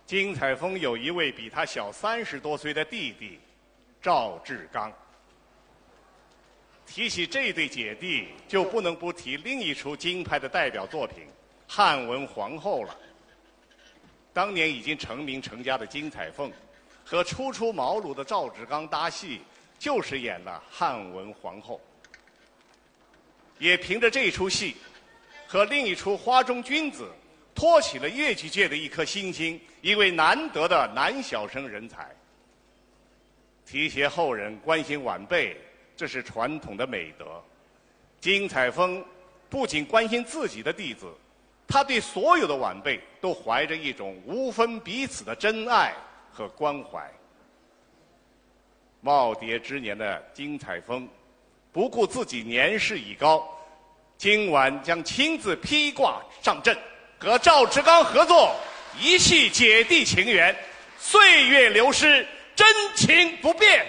金采风有一位比他小30多岁的弟弟赵志刚。提起这对姐弟，就不能不提另一出京派的代表作品《汉文皇后》了。当年已经成名成家的金采凤和初出茅庐的赵志刚搭戏，就是演了汉文皇后。也凭着这出戏和另一出《花中君子》，托起了越剧界的一颗新星，一位难得的男小生人才。提携后人，关心晚辈，这是传统的美德。金采风不仅关心自己的弟子，他对所有的晚辈都怀着一种无分彼此的真爱和关怀。耄耋之年的金采风，不顾自己年事已高，今晚将亲自披挂上阵，和赵志刚合作，一戏姐弟情缘，岁月流失，真情不变。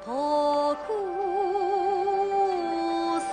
破故事。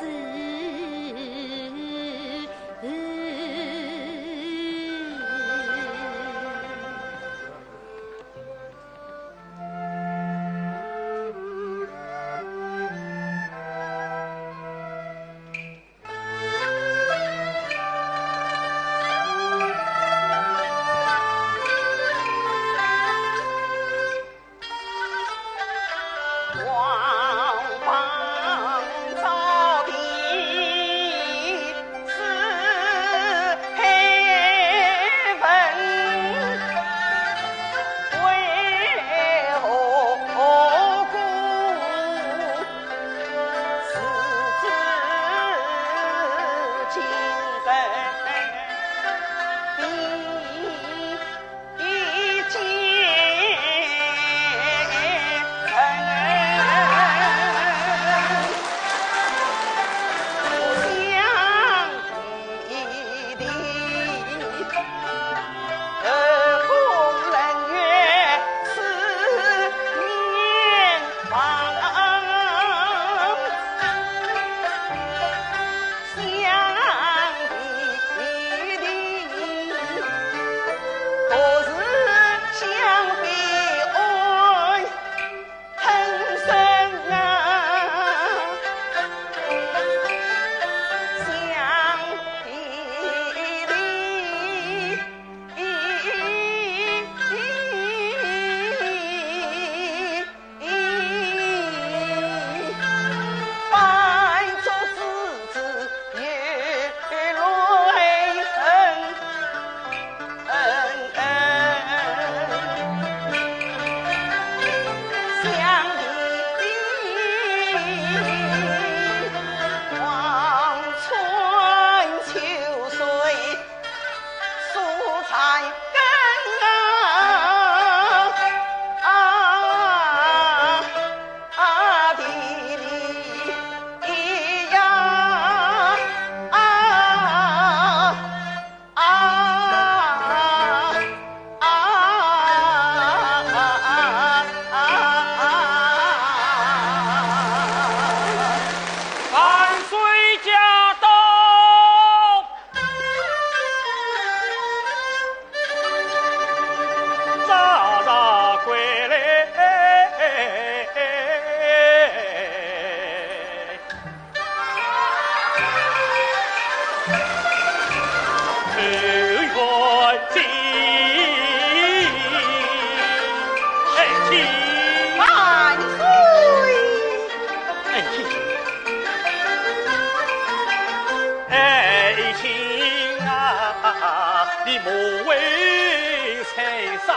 你莫为财上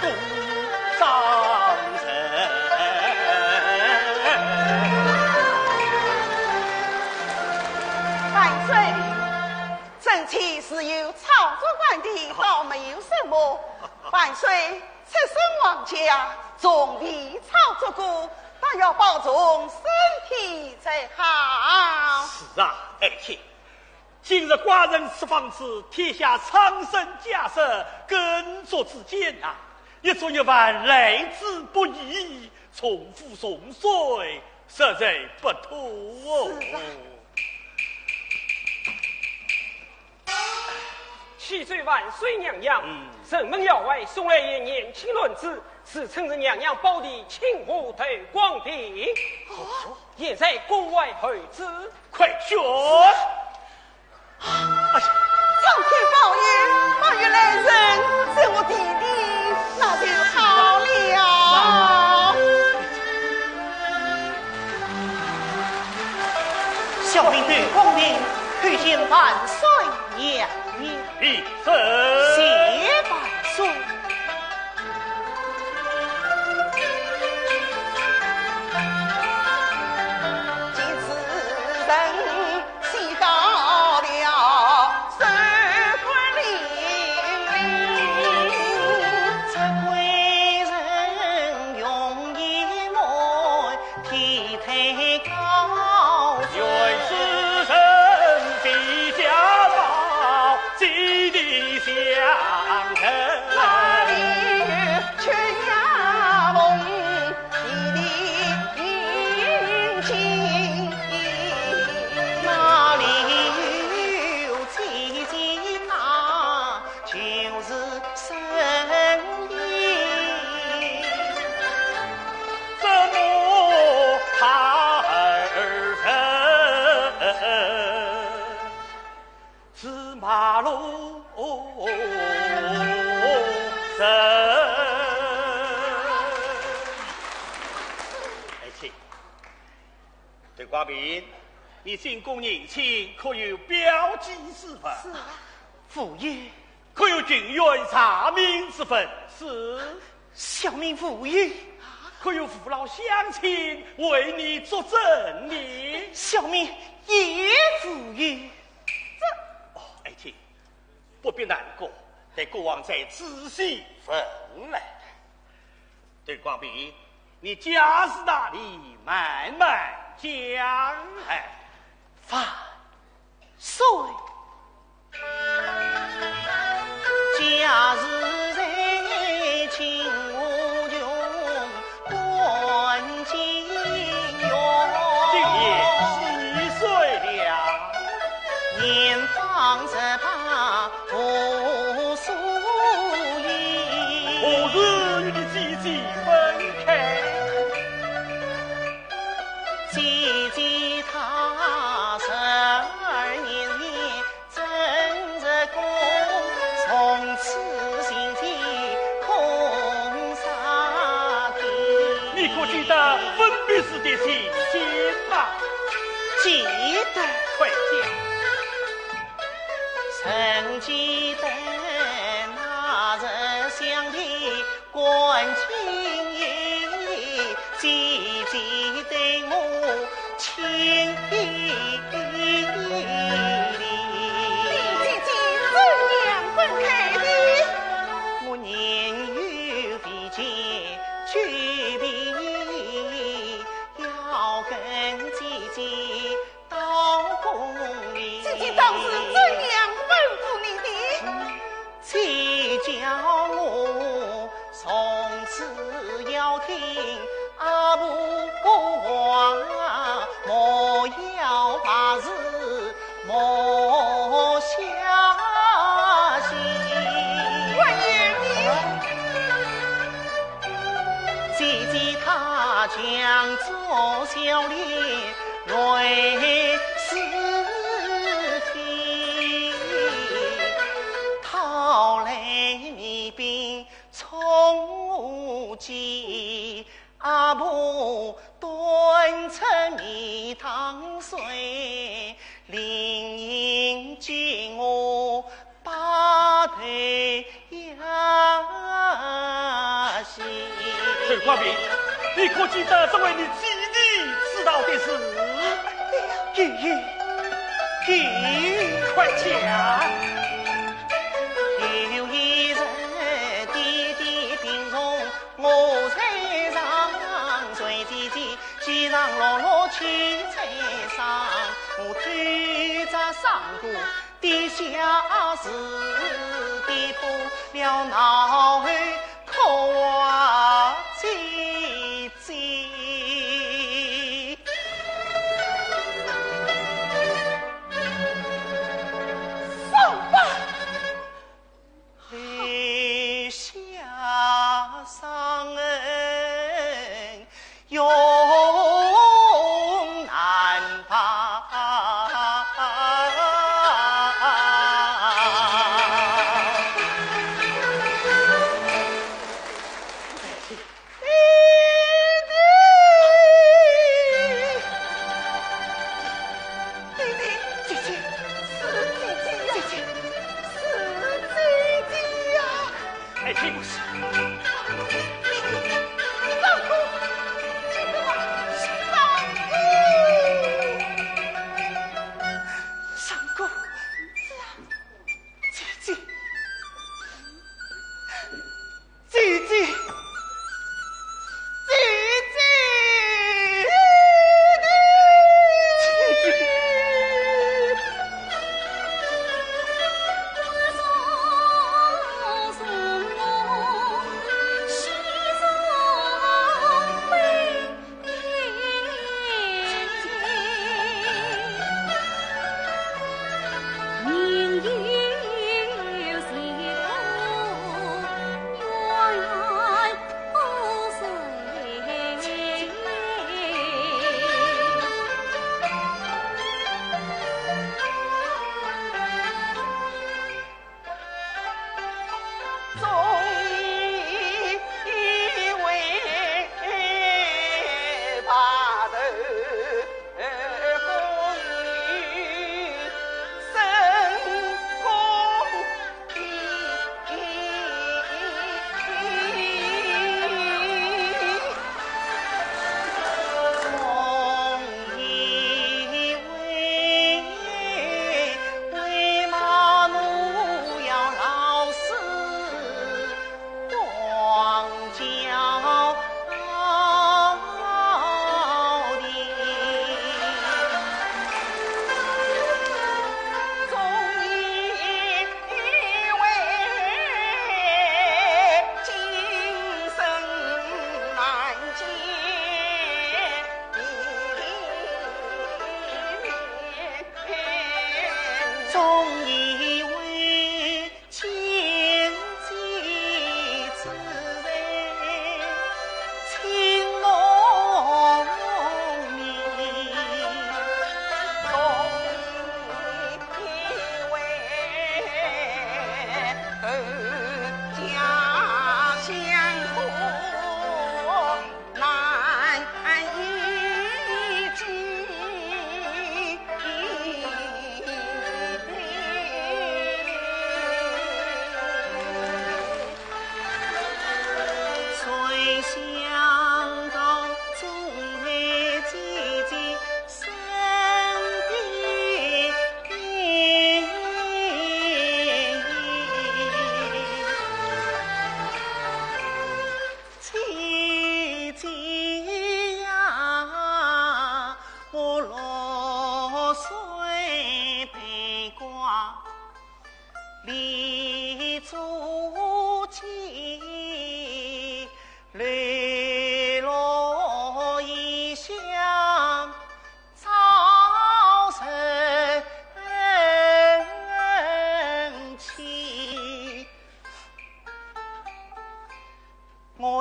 孤上尘。万岁！正气是有操作官的，倒没有什么。万岁，出身王家，从未操作过，但要保重身体才好。是啊，爱卿。今日寡人此方子，天下苍生假设，耕作之间啊，一朝一晚来之不易，重复重岁，实在不妥哦。启奏万岁娘娘，城门要外送来一年轻男子，是趁着娘娘宝地请我投光庭。现在宫外候旨，快去！苍天保佑，保佑来人是我弟弟，那就好了。小民对光庭，叩见万岁娘娘。立正。谢万岁。今此人喜到了收官令，这贵人用一门体态高，原是神比家宝，基地相承。哪里有缺牙梦，你的殷勤，哪里有姐姐她就是神医。怎么他儿臣芝麻路神？爱卿，对光明，你进宫迎亲，可有标记之分？是啊，父爷，可有军员查明之分？是。小民父爷，可有父老乡亲为你作证呢？小民也父爷。哦，爱卿，不必难过，待国王再仔细分来。对光明，你家是哪里？慢慢讲来。万岁，家是在秦无穷关金庸，今年7岁了，年方18无所依。何日与你姐姐分开？姐姐她12年前真入宫，从此心结空沙天。你可记得分别时的情形吗？记得，快讲。曾记得那日相提关金叫我从此要听阿母话，莫要把事莫相信。官爷姐姐她将做小脸瑞是非，讨来米饼从饥，阿婆端盛米汤水，另引进我把头压息。陈光明，你可记得这位你弟弟知道的事？快讲！有一日弟弟病重，我才上随姐姐街上落落去采桑，我推着上路地下时，跌破了脑后可啊姐姐。上恩永难报。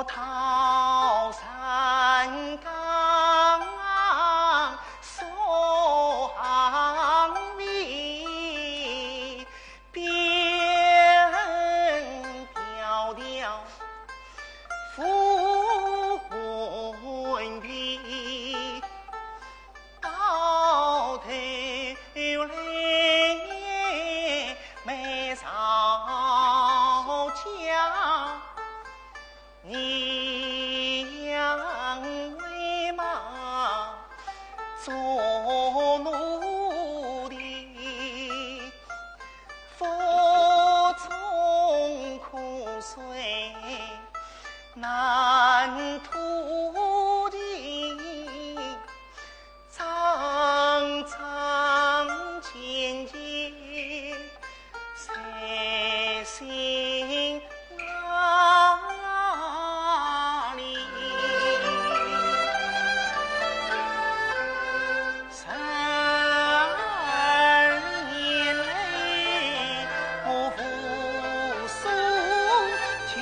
波涛山岗双尾，边飘飘浮云皮，到头来没少家。娘为嘛做奴隶，腹中苦水难吐的，长长渐渐谁心哪里？12年来我负送去，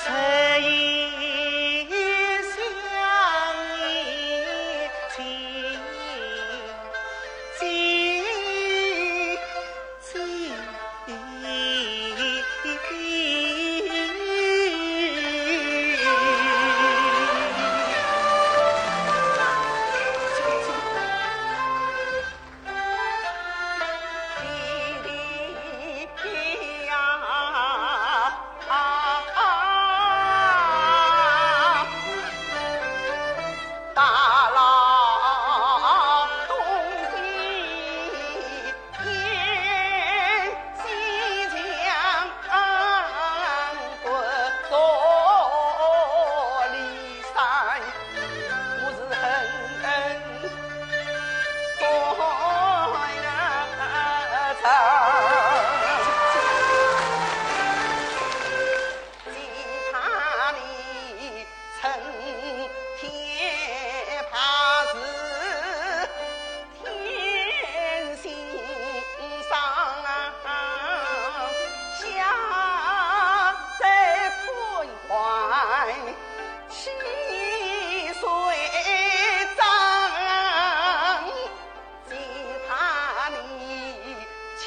谁也相依情。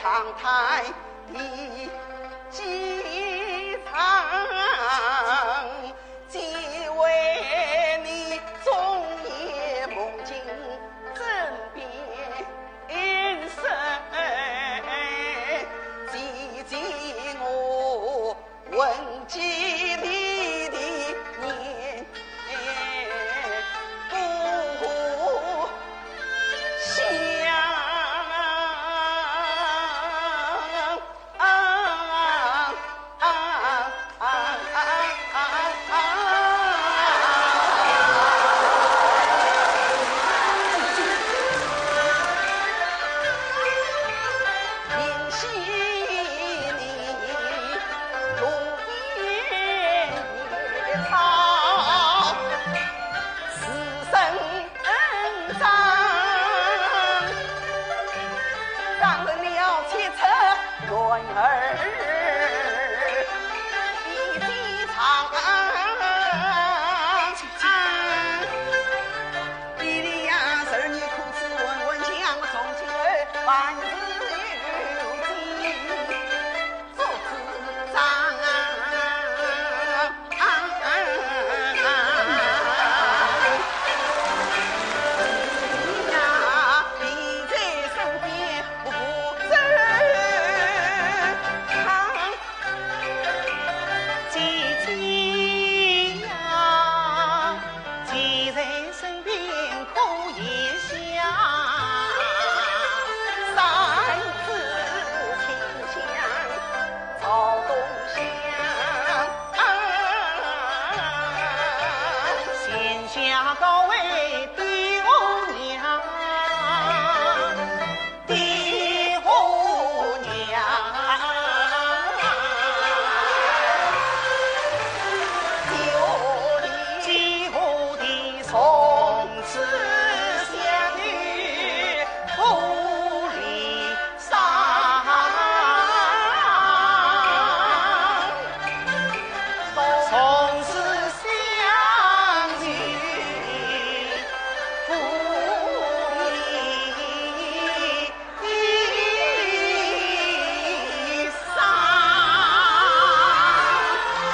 长台的机场，只为你终夜梦境枕边身，记记我问记你的年不相。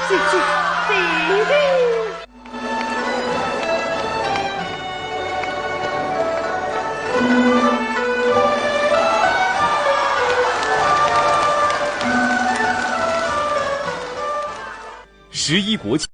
姐姐，弟弟。11国庆